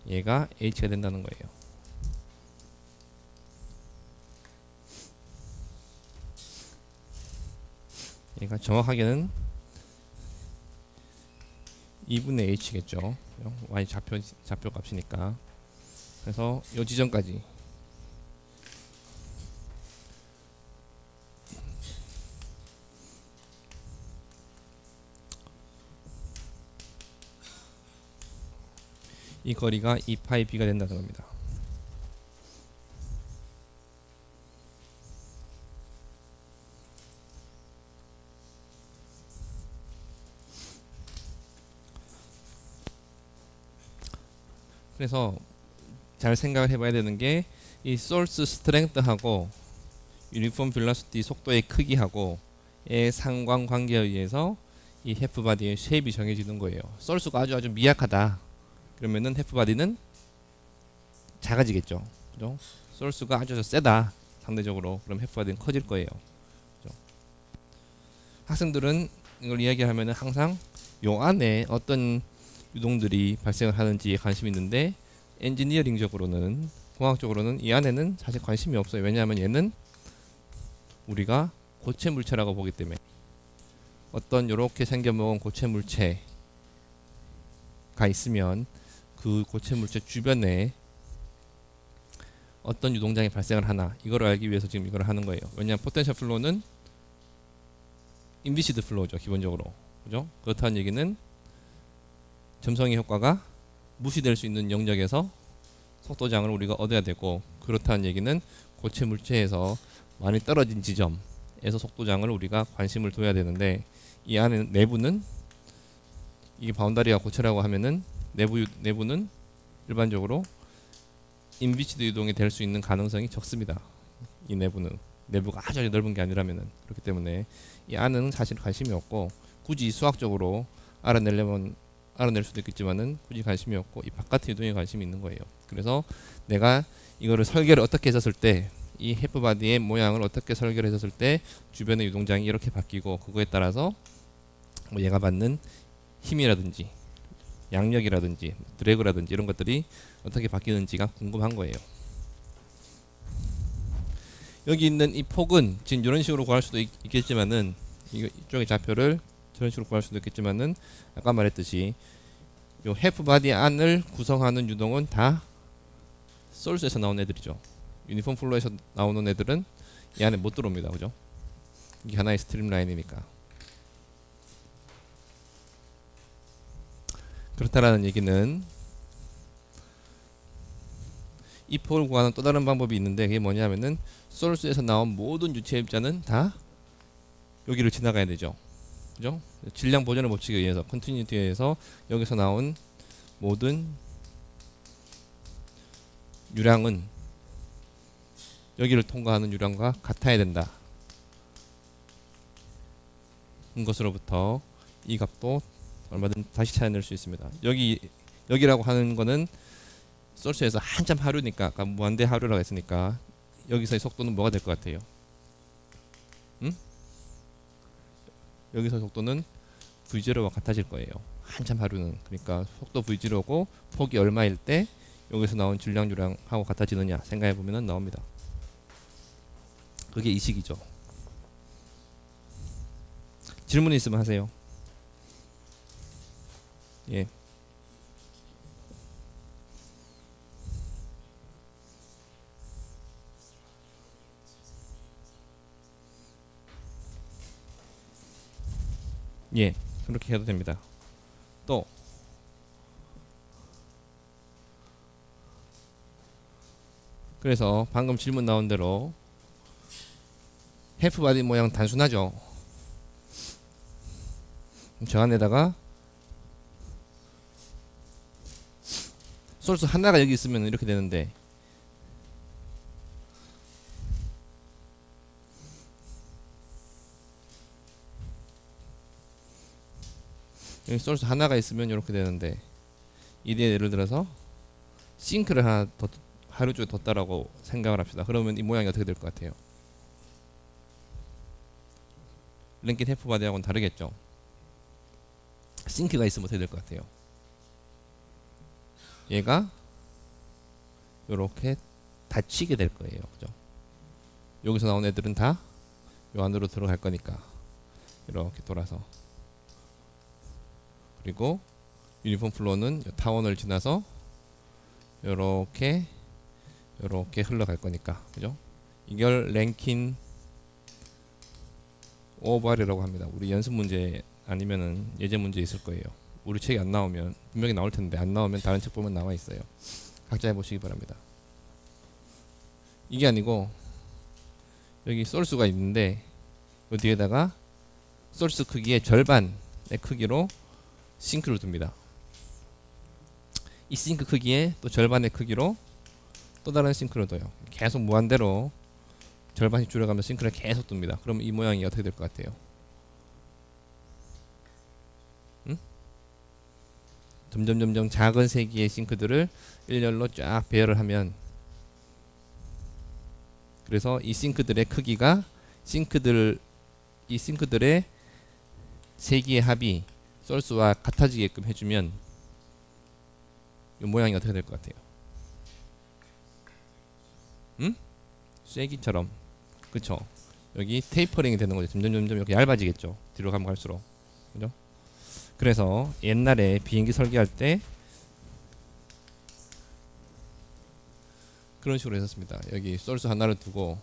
얘가 h가 된다는 거예요. 얘가 정확하게는 2분의 h겠죠. y 좌표 값이니까. 그래서 이 지점까지 이 거리가 2파이 b가 된다는 겁니다. 그래서 잘 생각을 해봐야 되는 게 이 소스 스트렝스하고 유니폼 벨로시티 속도의 크기하고 의 상관관계에 의해서 이 해프 바디의 쉐입이 정해지는 거예요. 소스가 아주 미약하다. 그러면은 해프 바디는 작아지겠죠. 그죠? 소스가 아주 세다. 상대적으로. 그럼 해프 바디는 커질 거예요. 그죠? 학생들은 이걸 이야기하면은 항상 요 안에 어떤 유동들이 발생을 하는지에 관심이 있는데 엔지니어링적으로는 공학적으로는 이 안에는 사실 관심이 없어요. 왜냐하면 얘는 우리가 고체 물체라고 보기 때문에 어떤 요렇게 생겨먹은 고체 물체가 있으면 그 고체 물체 주변에 어떤 유동장이 발생을 하나 이걸 알기 위해서 지금 이걸 하는 거예요. 왜냐하면 포텐셜 플로우는 인비시드 플로우죠. 기본적으로. 그죠? 그렇다는 얘기는 점성의 효과가 무시될 수 있는 영역에서 속도장을 우리가 얻어야 되고, 그렇다는 얘기는 고체 물체에서 많이 떨어진 지점에서 속도장을 우리가 관심을 둬야 되는데, 이 안에 내부는 이게 바운다리가 고체라고 하면은 내부는 일반적으로 인비시드 유동이 될 수 있는 가능성이 적습니다. 이 내부가 아주 넓은 게 아니라면은. 그렇기 때문에 이 안은 사실 관심이 없고, 굳이 수학적으로 알아낼 수도 있겠지만은 굳이 관심이 없고 이 바깥의 유동에 관심이 있는 거예요. 그래서 내가 이거를 설계를 어떻게 했었을 때, 이 해프 바디의 모양을 어떻게 설계를 했었을 때 주변의 유동장이 이렇게 바뀌고, 그거에 따라서 뭐 얘가 받는 힘이라든지 양력이라든지 드래그라든지 이런 것들이 어떻게 바뀌는지가 궁금한 거예요. 여기 있는 이 폭은 지금 이런 식으로 구할 수도 있겠지만은, 이쪽의 좌표를 저런 식으로 구할 수도 있겠지만은, 아까 말했듯이 요 해프 바디 안을 구성하는 유동은 다 소스에서 나온 애들이죠. 유니폼 플로에서 나오는 애들은 이 안에 못 들어옵니다. 그죠? 이게 하나의 스트림 라인이니까. 그렇다라는 얘기는 이 폭을 구하는 또 다른 방법이 있는데, 그게 뭐냐면은 소스에서 나온 모든 유체 입자는 다 여기를 지나가야 되죠. 그죠? 질량 보존의 법칙에 의해서, 컨티뉴티에 의해서 여기서 나온 모든 유량은 여기를 통과하는 유량과 같아야 된다. 것으로부터 이 값도 얼마든 다시 찾아낼 수 있습니다. 여기라고 하는 거는 소스에서 한참 하류니까, 아까 무한대 하류라고 했으니까 여기서의 속도는 뭐가 될 것 같아요? 응? 여기서 속도는 V0와 같아질 거예요. 한참 하류는. 그러니까 속도 V0고 폭이 얼마일 때 여기서 나온 질량 유량하고 같아지느냐 생각해 보면 나옵니다. 그게 이 식이죠. 질문 있으면 하세요. 예. 예, 그렇게 해도 됩니다. 또 그래서 방금 질문 나온 대로 해프 바디 모양 단순하죠. 저 안에다가 소스 하나가 여기 있으면 이렇게 되는데, 여기 소스 하나가 있으면 이렇게 되는데, 이게 예를 들어서 싱크를 하나 더 하루 종일 뒀다라고 생각을 합시다. 그러면 이 모양이 어떻게 될 것 같아요? 랭킨 해프 바디하고는 다르겠죠. 싱크가 있으면 어떻게 될 것 같아요? 얘가 요렇게 닫히게 될 거예요. 그죠? 여기서 나온 애들은 다 요 안으로 들어갈 거니까 이렇게 돌아서, 그리고 유니폼 플로우는 타원을 지나서 요렇게 흘러갈 거니까, 그죠? 이걸 랭킨 오버리라고 합니다. 우리 연습 문제 아니면은 예제 문제 있을 거예요. 우리 책이 안 나오면, 분명히 나올 텐데 안 나오면 다른 책 보면 나와 있어요. 각자 해보시기 바랍니다. 이게 아니고 여기 소스가 있는데 이 뒤에다가 소스 크기의 절반의 크기로 싱크를 둡니다. 이 싱크 크기의 또 절반의 크기로 또 다른 싱크를 둬요. 계속 무한대로 절반씩 줄여가면서 싱크를 계속 둡니다. 그럼 이 모양이 어떻게 될 것 같아요? 응? 점점 작은 세기의 싱크들을 일렬로 쫙 배열을 하면, 그래서 이 싱크들의 크기가 이 싱크들의 세기의 합이 소스와 같아지게끔 해주면 이 모양이 어떻게 될 것 같아요? 응? 쐐기처럼, 그쵸? 여기 테이퍼링이 되는 거죠. 점점 이렇게 얇아지겠죠. 뒤로 가면 갈수록, 그죠? 그래서 옛날에 비행기 설계할 때 그런 식으로 했었습니다. 여기 소스 하나를 두고,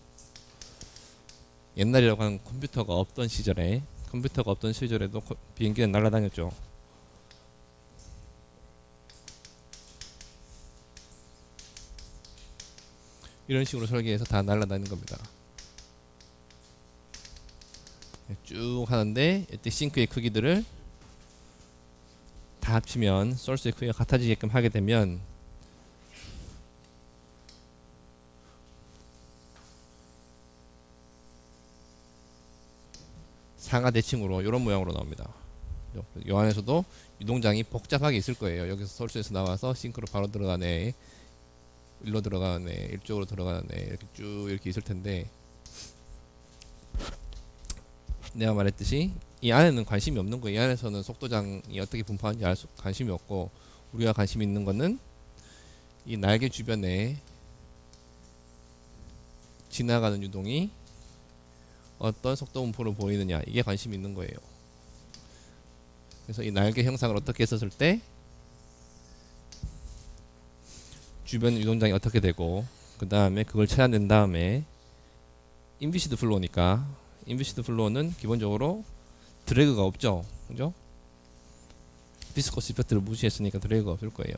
옛날이라고 하는 컴퓨터가 없던 시절에도 비행기는 날아다녔죠. 이런 식으로 설계해서 다 날아다니는 겁니다. 쭉 하는데 이때 싱크의 크기들을 다 합치면 소스의 크기가 같아지게끔 하게 되면 상하 대칭으로 이런 모양으로 나옵니다. 이 안에서도 유동장이 복잡하게 있을 거예요. 여기서 소스에서 나와서 싱크로 바로 들어가네, 일로 들어가네, 이쪽으로 들어가네, 이렇게 쭉 이렇게 있을 텐데, 내가 말했듯이 이 안에는 관심이 없는 거예요. 이 안에서는 속도장이 어떻게 분포하는지 알 수 관심이 없고, 우리가 관심 있는 거는 이 날개 주변에 지나가는 유동이 어떤 속도 분포를 보이느냐, 이게 관심이 있는 거예요. 그래서 이 날개 형상을 어떻게 했었을 때 주변 유동장이 어떻게 되고, 그 다음에 그걸 찾아낸 다음에 인비시드 플로우니까, 인비시드 플로우는 기본적으로 드래그가 없죠, 그죠? 비스코스 이펙트를 무시했으니까 드래그가 없을 거예요.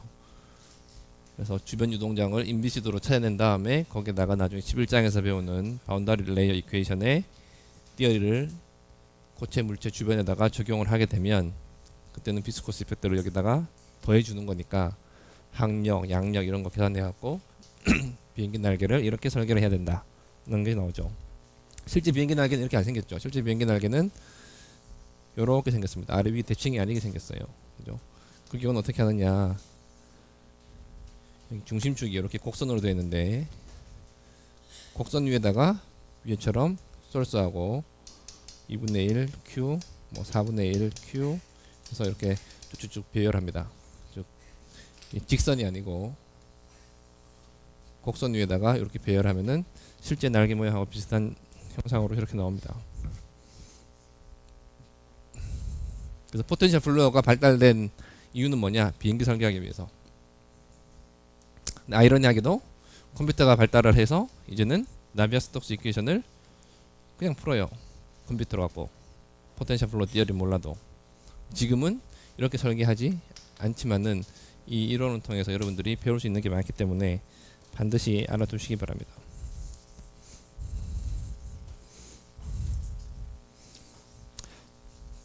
그래서 주변 유동장을 인비시드로 찾아낸 다음에 거기에다가 나중에 11장에서 배우는 바운더리 레이어 이퀘이션의 띠어리를 고체 물체 주변에다가 적용을 하게 되면, 그때는 비스코스 이펙트를 여기다가 더해주는 거니까 항력, 양력 이런 거 계산해 갖고 비행기 날개를 이렇게 설계를 해야 된다는 게 나오죠. 실제 비행기 날개는 이렇게 안 생겼죠. 실제 비행기 날개는 요렇게 생겼습니다. 아래 위 대칭이 아니게 생겼어요. 그죠? 그 경우는 어떻게 하느냐, 여기 중심축이 이렇게 곡선으로 되어 있는데, 곡선 위에다가 위에처럼 소스하고 2분의 1 Q, 뭐 4분의 1 Q 해서 이렇게 쭉쭉 배열합니다. 쭉 직선이 아니고 곡선 위에다가 이렇게 배열하면은 실제 날개 모양하고 비슷한 형상으로 이렇게 나옵니다. 그래서 포텐셜 플로어가 발달된 이유는 뭐냐? 비행기 설계하기 위해서. 아이러니하게도 컴퓨터가 발달을 해서 이제는 나비아-스톡스 이퀘이션을 그냥 풀어요. 컴퓨터로 갖고 포텐셜 플로어 띠어리 몰라도. 지금은 이렇게 설계하지 않지만은 이 이론을 통해서 여러분들이 배울 수 있는 게 많기 때문에 반드시 알아두시기 바랍니다.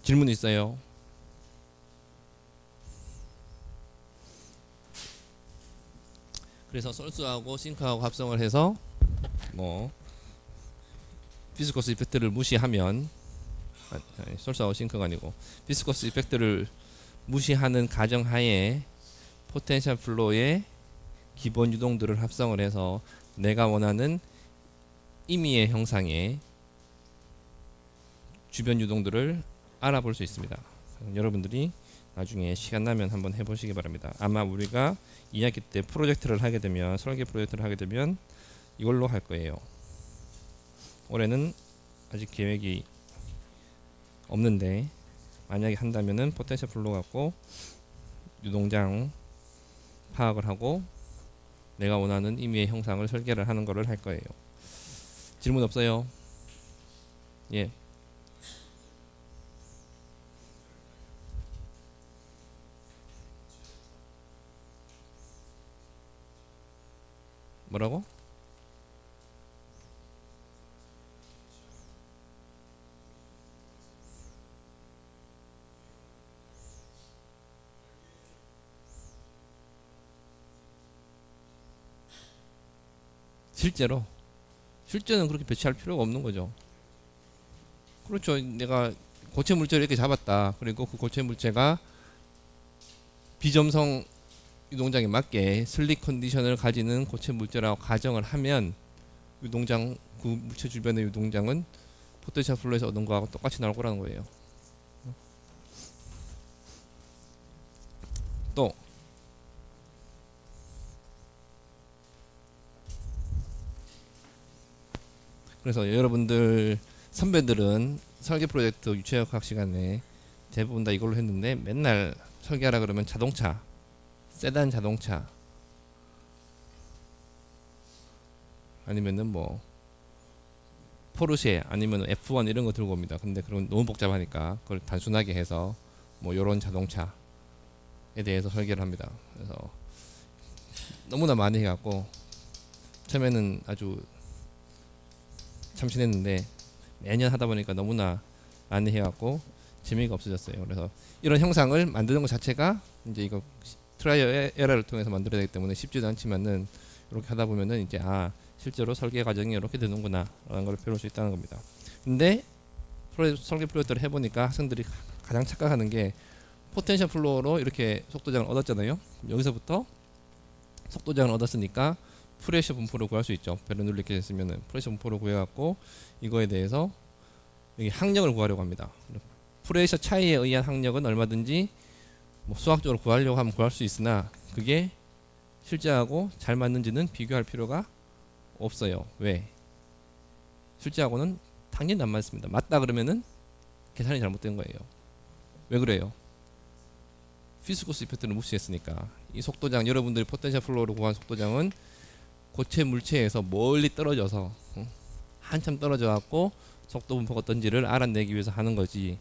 질문 있어요? 그래서 솔스하고 싱크하고 합성을 해서 뭐 비스코스 이펙트를 무시하면, 솔스하고 싱크가 아니고 비스코스 이펙트를 무시하는 가정하에 포텐셜 플로우의 기본 유동들을 합성을 해서 내가 원하는 임의의 형상의 주변 유동들을 알아볼 수 있습니다. 여러분들이 나중에 시간 나면 한번 해보시기 바랍니다. 아마 우리가 2학기 때 프로젝트를 하게 되면, 설계 프로젝트를 하게 되면 이걸로 할 거예요. 올해는 아직 계획이 없는데 만약에 한다면은 포텐셜 플로우 갖고 유동장 파악을 하고 내가 원하는 임의의 형상을 설계를 하는 거를 할 거예요. 질문 없어요? 예. 뭐라고? 실제는 그렇게 배치할 필요가 없는 거죠. 그렇죠. 내가 고체 물체를 이렇게 잡았다. 그리고 그 고체 물체가 비점성 유동장에 맞게 슬립 컨디션을 가지는 고체 물체라고 가정을 하면 유동장, 그 물체 주변의 유동장은 포텐셜 플로우에서 얻은 거하고 똑같이 나올 거라는 거예요. 또 그래서 여러분들 선배들은 설계 프로젝트 유체역학 시간에 대부분 다 이걸로 했는데, 맨날 설계하라 그러면 자동차, 세단 자동차 아니면은 뭐 포르쉐 아니면 F1 이런 거 들고 옵니다. 근데 그건 너무 복잡하니까 그걸 단순하게 해서 뭐 요런 자동차에 대해서 설계를 합니다. 그래서 너무나 많이 해갖고 처음에는 아주 참신했는데 매년 하다 보니까 너무나 많이 해갖고 재미가 없어졌어요. 그래서 이런 형상을 만드는 것 자체가 이제 이거 트라이얼 에러를 통해서 만들어야 되기 때문에 쉽지도 않지만은 이렇게 하다 보면은 이제 실제로 설계 과정이 이렇게 되는구나 라는 걸 배울 수 있다는 겁니다. 근데 설계 프로젝트를 해보니까 학생들이 가장 착각하는 게, 포텐셜 플로우로 이렇게 속도장을 얻었잖아요. 여기서부터 속도장을 얻었으니까 프레셔 분포를 구할 수 있죠. 베르놀리 이렇게 했으면은 프레셔 분포를 구해갖고 이거에 대해서 여기 항력을 구하려고 합니다. 프레셔 차이에 의한 항력은 얼마든지 뭐 수학적으로 구하려고 하면 구할 수 있으나 그게 실제하고 잘 맞는지는 비교할 필요가 없어요. 왜? 실제하고는 당연히 안 맞습니다. 맞다 그러면은 계산이 잘못된 거예요. 왜 그래요? 피스코스 이펙트를 무시했으니까. 이 속도장, 여러분들이 포텐셜 플로우로 구한 속도장은 고체 물체에서 멀리 떨어져서 한참 떨어져 갖고 속도 분포가 어떤지를 알아내기 위해서 하는 거지,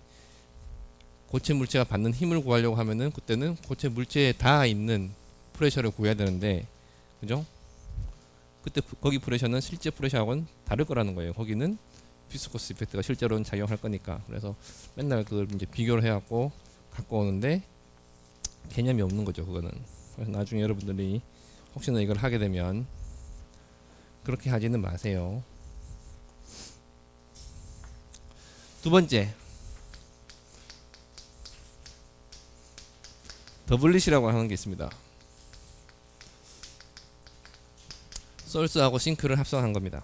고체 물체가 받는 힘을 구하려고 하면은 그때는 고체 물체에 닿아 있는 프레셔를 구해야 되는데, 그죠? 그때 거기 프레셔는 실제 프레셔하고는 다를 거라는 거예요. 거기는 비스코스 이펙트가 실제로는 작용할 거니까. 그래서 맨날 그걸 이제 비교를 해갖고 갖고 오는데 개념이 없는 거죠, 그거는. 그래서 나중에 여러분들이 혹시나 이걸 하게 되면 그렇게 하지는 마세요. 두 번째, 더블릿이라고 하는 게 있습니다. 소스하고 싱크를 합성한 겁니다.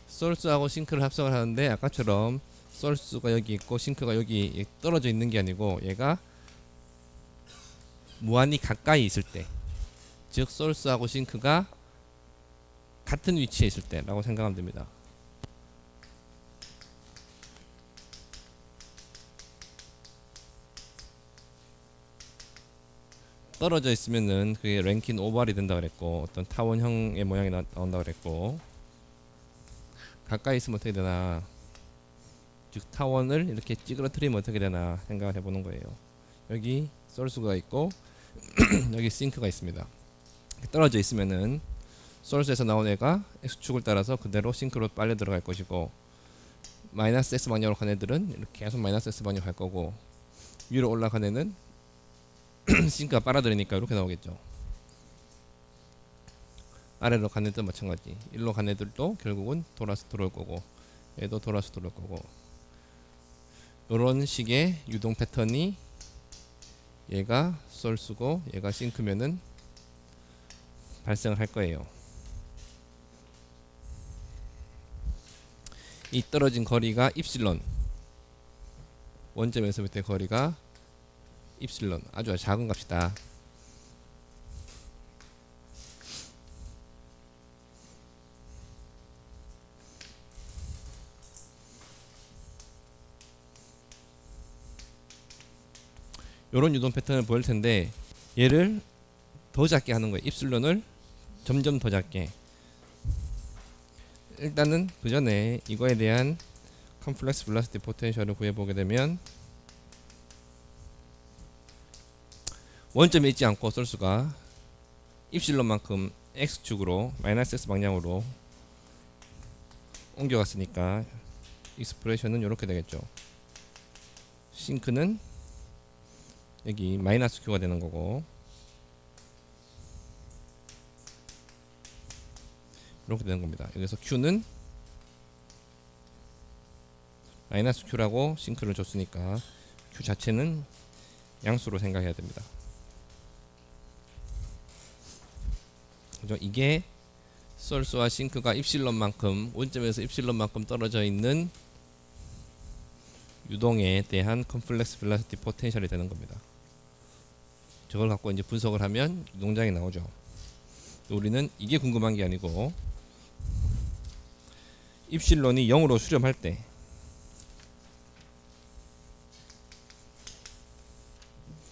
소스하고 싱크를 합성을 하는데, 아까처럼 소스가 여기 있고 싱크가 여기 떨어져 있는 게 아니고 얘가 무한히 가까이 있을 때, 즉 소스하고 싱크가 같은 위치에 있을 때라고 생각하면 됩니다. 떨어져 있으면은 그게 랭킨 오발이 된다 그랬고, 어떤 타원형의 모양이 나온다 그랬고, 가까이 있으면 어떻게 되나, 즉 타원을 이렇게 찌그러뜨리면 어떻게 되나 생각을 해보는 거예요. 여기 소스가 있고 여기 싱크가 있습니다. 떨어져 있으면은 소스에서 나온 애가 X축을 따라서 그대로 싱크로 빨려 들어갈 것이고, 마이너스 S 방향으로 간 애들은 이렇게 계속 마이너스 S 방향으로 갈 거고, 위로 올라간 애는 싱크가 빨아들이니까 이렇게 나오겠죠. 아래로 간 애도 마찬가지. 일로 간 애들도 결국은 돌아서 들어올 거고, 얘도 돌아서 들어올 거고. 요런 식의 유동 패턴이 얘가 쏠수고 얘가 싱크면은 발생을 할 거예요. 이 떨어진 거리가 입실론, 원점에서부터의 거리가 입실론, 아주 작은 값이다. 요런 유동 패턴을 보일 텐데 얘를 더 작게 하는 거예요. 입실론을 점점 더 작게. 일단은 그 전에 이거에 대한 컴플렉스 velocity 포텐셜을 구해보게 되면 원점에 있지 않고 쏠수가 입실론만큼 x축으로 마이너스 x 방향으로 옮겨갔으니까 익스프레션은 이렇게 되겠죠. 싱크는 여기 마이너스 q가 되는 거고, 이렇게 되는 겁니다. 여기서 q는 마이너스 q라고 싱크를 줬으니까 q 자체는 양수로 생각해야 됩니다. 그죠? 이게 쏠수와 싱크가 입실론만큼, 원점에서 입실론만큼 떨어져 있는 유동에 대한 컴플렉스 velocity 포텐셜이 되는 겁니다. 저걸 갖고 이제 분석을 하면 유동장이 나오죠. 우리는 이게 궁금한 게 아니고 입실론이 0으로 수렴할 때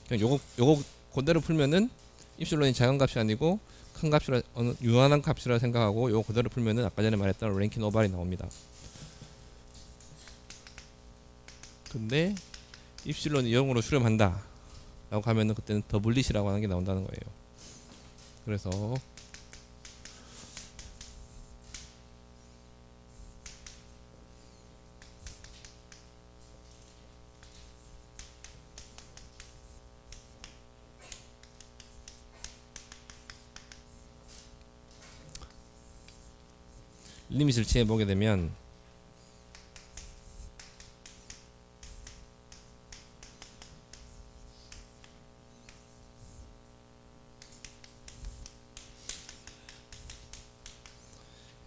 그냥 요거 그대로 풀면은 입실론이 작은 값이 아니고 큰 값이라, 어느 유한한 값이라 생각하고 요거 그대로 풀면은 아까 전에 말했던 랭킨 오발이 나옵니다. 근데 입실론이 0으로 수렴한다 라고 하면은 그때는 더블릿이라고 하는 게 나온다는 거예요. 그래서 리밋을 취해 보게 되면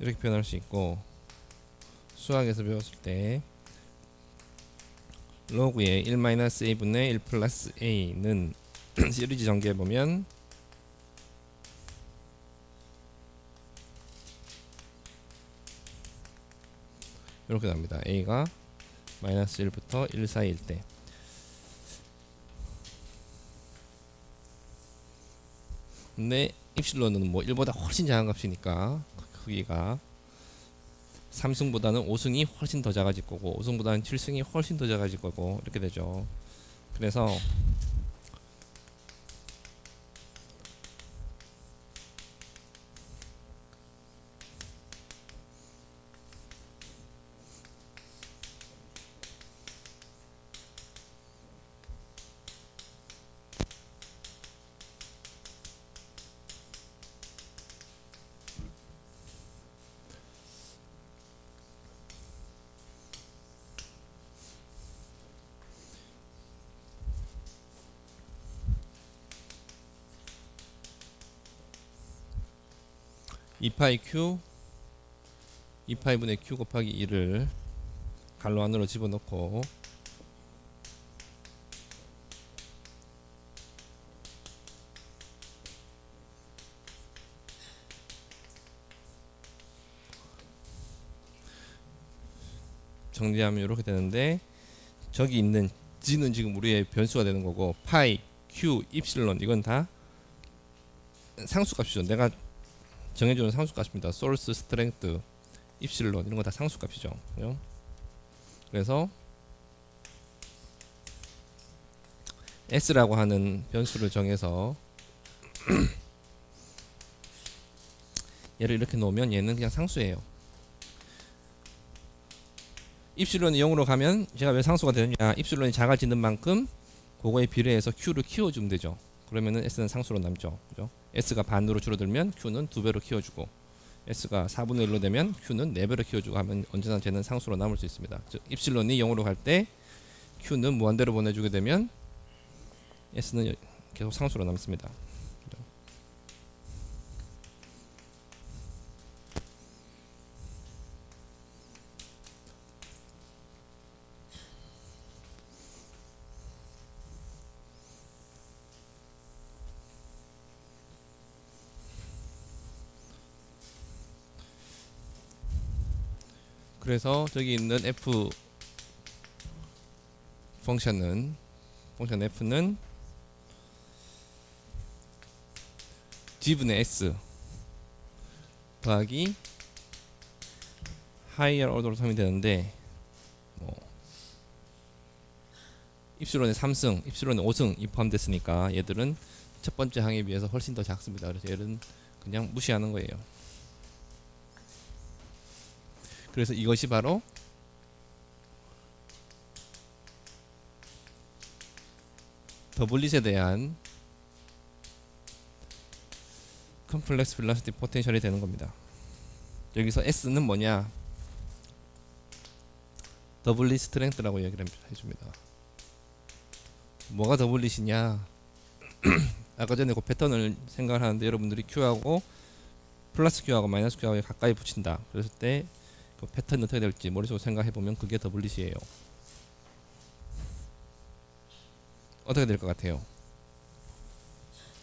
이렇게 표현할 수 있고, 수학에서 배웠을 때 로그의 1-a분의 1 플러스 a는 시리즈 전개해 보면 이렇게 나옵니다. a가 마이너스 1부터 1 사이일 때 근데 입실론은 뭐 1보다 훨씬 작은 값이니까 크기가 3승보다는 5승이 훨씬 더 작아질 거고 5승보다는 7승이 훨씬 더 작아질 거고 이렇게 되죠. 그래서 q 2파이분의 q 곱하기 2를 갈로 안으로 집어넣고 정리하면 이렇게 되는데, 저기 있는 g는 지금 우리의 변수가 되는 거고 파이, q, 입실론 이건 다 상수값이죠. 내가 정해주는 상수값입니다. 소스, 스트렝스, 입실론 이런 거 다 상수값이죠. 그죠? 그래서 s라고 하는 변수를 정해서 얘를 이렇게 놓으면 얘는 그냥 상수예요. 입실론이 0으로 가면 제가 왜 상수가 되느냐, 입실론이 작아지는 만큼 그거에 비례해서 q를 키워주면 되죠. 그러면은 s는 상수로 남죠. 그죠? s가 반으로 줄어들면 q는 2배로 키워주고 s가 4분의 1로 되면 q는 4배로 키워주고 하면 언제나 쟤는 상수로 남을 수 있습니다. 즉 입실론이 0으로 갈 때 Q는 무한대로 보내주게 되면 S는 계속 상수로 남습니다. 그래서 저기 있는 F 펑션 F는 G분의 S 더하기 higher order로 삼이 되는데 뭐 입술론의 3승, 입술론의 5승이 포함됐으니까 얘들은 첫 번째 항에 비해서 훨씬 더 작습니다. 그래서 얘는 그냥 무시하는 거예요. 그래서 이것이 바로 더블릿에 대한 컴플렉스 벨로시티 포텐셜이 되는 겁니다. 여기서 S는 뭐냐? 더블릿 스트렝스라고 얘기를 해줍니다. 뭐가 더블릿이냐? 아까 전에 그 패턴을 생각을 하는데 여러분들이 Q하고 플러스 Q하고 마이너스 Q하고 가까이 붙인다. 그랬을 때 그 패턴이 어떻게 될지 머릿속으로 생각해보면 그게 더블릿이에요. 어떻게 될 것 같아요?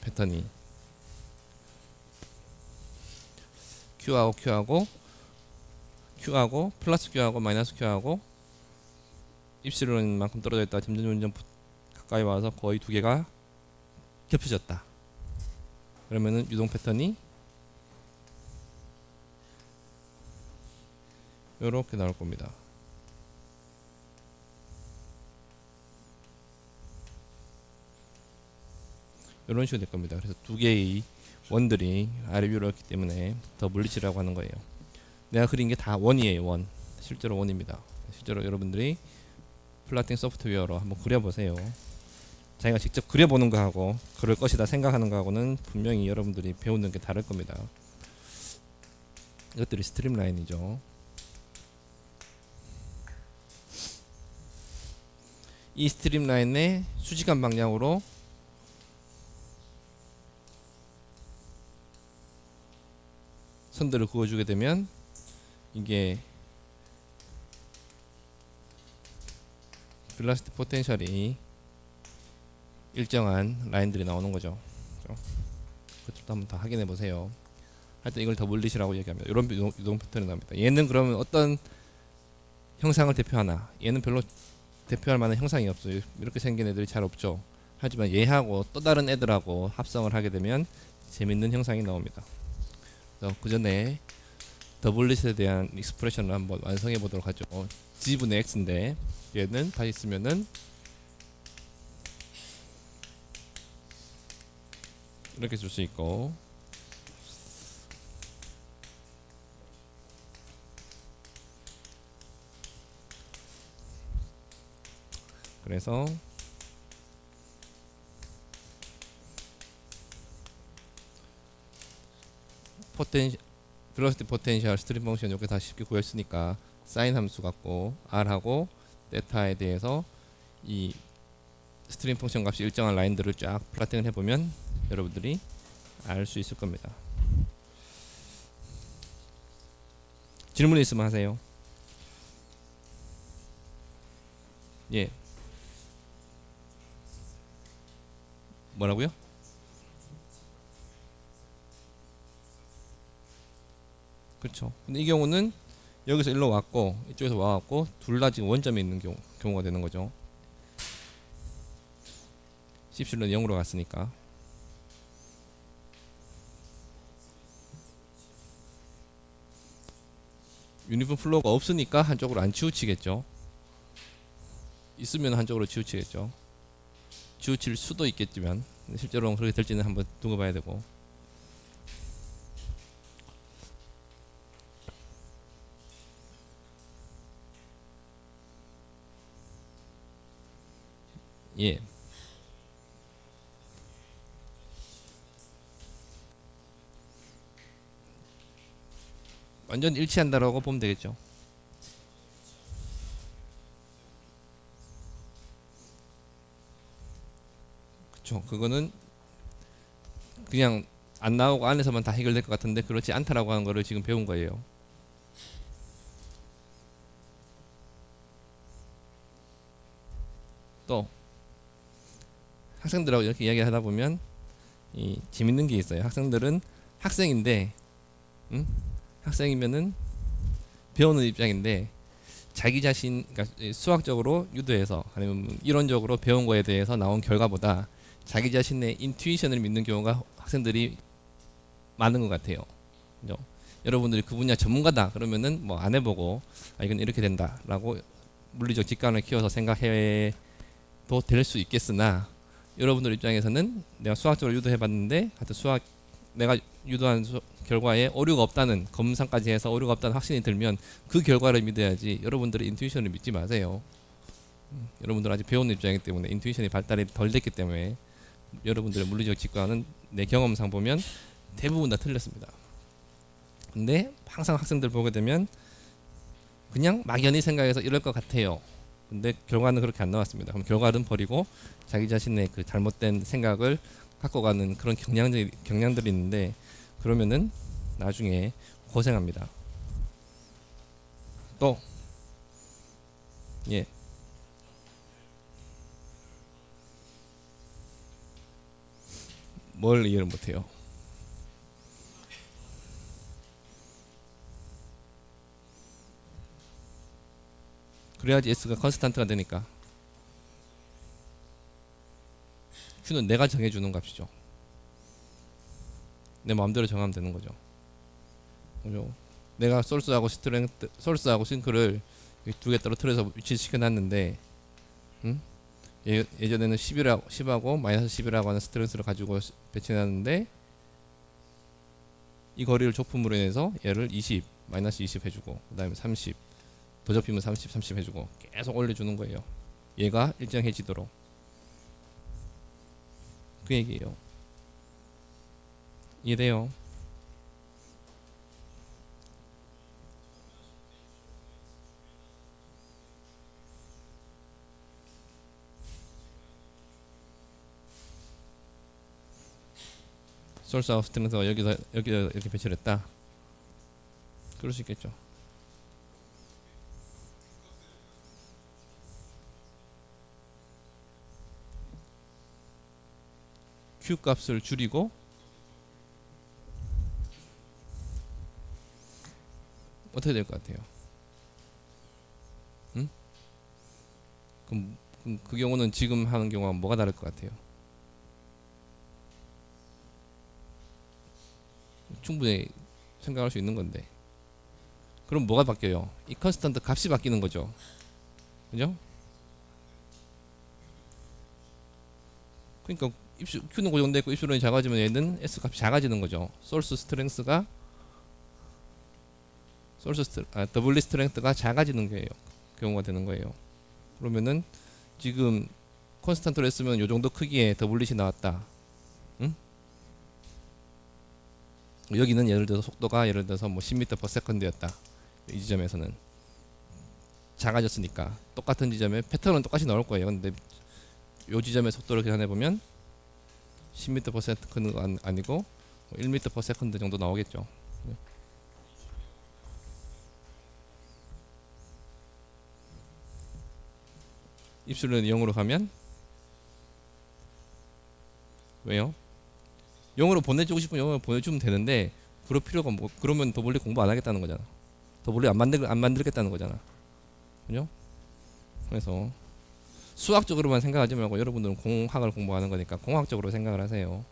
패턴이 Q하고 플러스 Q하고 마이너스 Q하고 입실론만큼 떨어져 있다 점점 가까이 와서 거의 두 개가 겹쳐졌다. 그러면은 유동 패턴이 요렇게 나올 겁니다. 이런 식으로 될 겁니다. 그래서 두 개의 원들이 아래 위로 있기 때문에 더블릿이라고 하는 거예요. 내가 그린 게 다 원이에요. 원. 실제로 원입니다. 실제로 여러분들이 플라팅 소프트웨어로 한번 그려보세요. 자기가 직접 그려보는 거하고 그럴 것이다 생각하는 거하고는 분명히 여러분들이 배우는 게 다를 겁니다. 이것들이 스트림라인이죠. 이 스트림라인의 수직한 방향으로 선들을 그어주게 되면 이게 벨로시티 포텐셜이 일정한 라인들이 나오는 거죠. 그것도 한번 다 확인해 보세요. 하여튼 이걸 더블릿이라고 얘기합니다. 이런 유동 패턴이 나옵니다. 얘는 그러면 어떤 형상을 대표하나? 얘는 별로 대표할 만한 형상이 없어요. 이렇게 생긴 애들이 잘 없죠. 하지만 얘하고 또 다른 애들하고 합성을 하게 되면 재밌는 형상이 나옵니다. 그 전에 더블릿에 대한 익스프레션을 한번 완성해 보도록 하죠. G분의 X인데 얘는 다시 쓰면은 이렇게 줄 수 있고, 그래서 벨로시티 포텐셜 스트림 펑션 이렇게 다 쉽게 구했으니까 사인 함수 갖고 r하고 데타에 대해서 이 스트림 펑션 값이 일정한 라인들을 쫙 플라팅을 해보면 여러분들이 알 수 있을 겁니다. 질문 있으면 하세요. 예. 뭐라고요? 그렇죠. 근데 이 경우는 여기서 일로 왔고 이쪽에서 와갖고 둘 다 지금 원점에 있는 경우가 되는 거죠. 십실은 0으로 갔으니까. 유니폼 플로우가 없으니까 한쪽으로 안 치우치겠죠. 있으면 한쪽으로 치우치겠죠. 치우칠 수도 있겠지만 실제로는 그렇게 될지는 한번 두고 봐야 되고. 예. 완전 일치한다라고 보면 되겠죠. 그쵸. 그거는 그냥 안 나오고 안에서만 다 해결될 것 같은데 그렇지 않다라고 하는 거를 지금 배운 거예요. 또 학생들하고 이렇게 이야기를 하다 보면 이 재밌는 게 있어요. 학생들은 학생인데, 학생이면은 배우는 입장인데 자기 자신, 그러니까 수학적으로 유도해서 아니면 이론적으로 배운 거에 대해서 나온 결과보다 자기 자신의 인투이션을 믿는 경우가 학생들이 많은 것 같아요. 그죠? 여러분들이 그 분야 전문가다 그러면은 뭐 안 해보고 이건 이렇게 된다라고 물리적 직관을 키워서 생각해도 될 수 있겠으나, 여러분들 입장에서는 내가 수학적으로 유도해봤는데 하여튼 내가 유도한 결과에 오류가 없다는, 검사까지 해서 오류가 없다는 확신이 들면 그 결과를 믿어야지 여러분들의 인투이션을 믿지 마세요. 여러분들 아직 배우는 입장이기 때문에 인투이션이 발달이 덜 됐기 때문에 여러분들의 물리적 직관은 내 경험상 보면 대부분 다 틀렸습니다. 근데 항상 학생들 보게 되면 그냥 막연히 생각해서 이럴 것 같아요. 근데 결과는 그렇게 안 나왔습니다. 그럼 결과는 버리고 자기 자신의 그 잘못된 생각을 갖고 가는 그런 경향들이 있는데, 그러면은 나중에 고생합니다. 또 예. 뭘 이해를 못해요? 그래야지 S가 컨스탄트가 되니까. Q는 내가 정해주는 값이죠. 내 마음대로 정하면 되는 거죠. 그죠? 내가 소스하고 싱크를 두 개 떨어뜨려서 위치시켜 놨는데, 예전에는 10하고 마이너스 11하고 하는 스트렝스를 가지고 배치해 놨는데, 이 거리를 좁힘으로 인해서 얘를 20, 마이너스 20 해주고, 그 다음에 30, 더 좁히면 30, 30 해주고 계속 올려주는 거예요. 얘가 일정해지도록. 그 얘기예요. 이해돼요? 소스하고 스트렝스가 여기다 이렇게 배치를 했다. 그럴 수 있겠죠. Q 값을 줄이고 어떻게 될 것 같아요? 응? 그럼 그 경우는 지금 하는 경우와 뭐가 다를 것 같아요? 충분히 생각할 수 있는 건데. 그럼 뭐가 바뀌어요? 이 컨스턴트 값이 바뀌는 거죠. 그죠? 그러니까 Q는 고정되어 있고 입술론이 작아지면 얘는 S 값이 작아지는 거죠. 소스 스트렝스가 더블리 스트렝스가 작아지는 거예요. 경우가 되는 거예요. 그러면은 지금 콘스탄트로 했으면 요 정도 크기의 더블릿이 나왔다. 응? 여기는 예를 들어서 속도가 예를 들어서 뭐 10m/s였다. 이 지점에서는 작아졌으니까 똑같은 지점에 패턴은 똑같이 나올 거예요. 근데 요 지점의 속도를 계산해 보면 10m/s는 아니고 1m/s 정도 나오겠죠. 입술은 0으로 가면 왜요? 0으로 보내주고 싶으면 0으로 보내주면 되는데 그럴 필요가 뭐, 그러면 더블리 공부 안 하겠다는 거잖아. 더블리 안 만들겠다는 거잖아. 그죠? 그래서 수학적으로만 생각하지 말고 여러분들은 공학을 공부하는 거니까 공학적으로 생각을 하세요.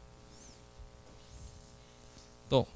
또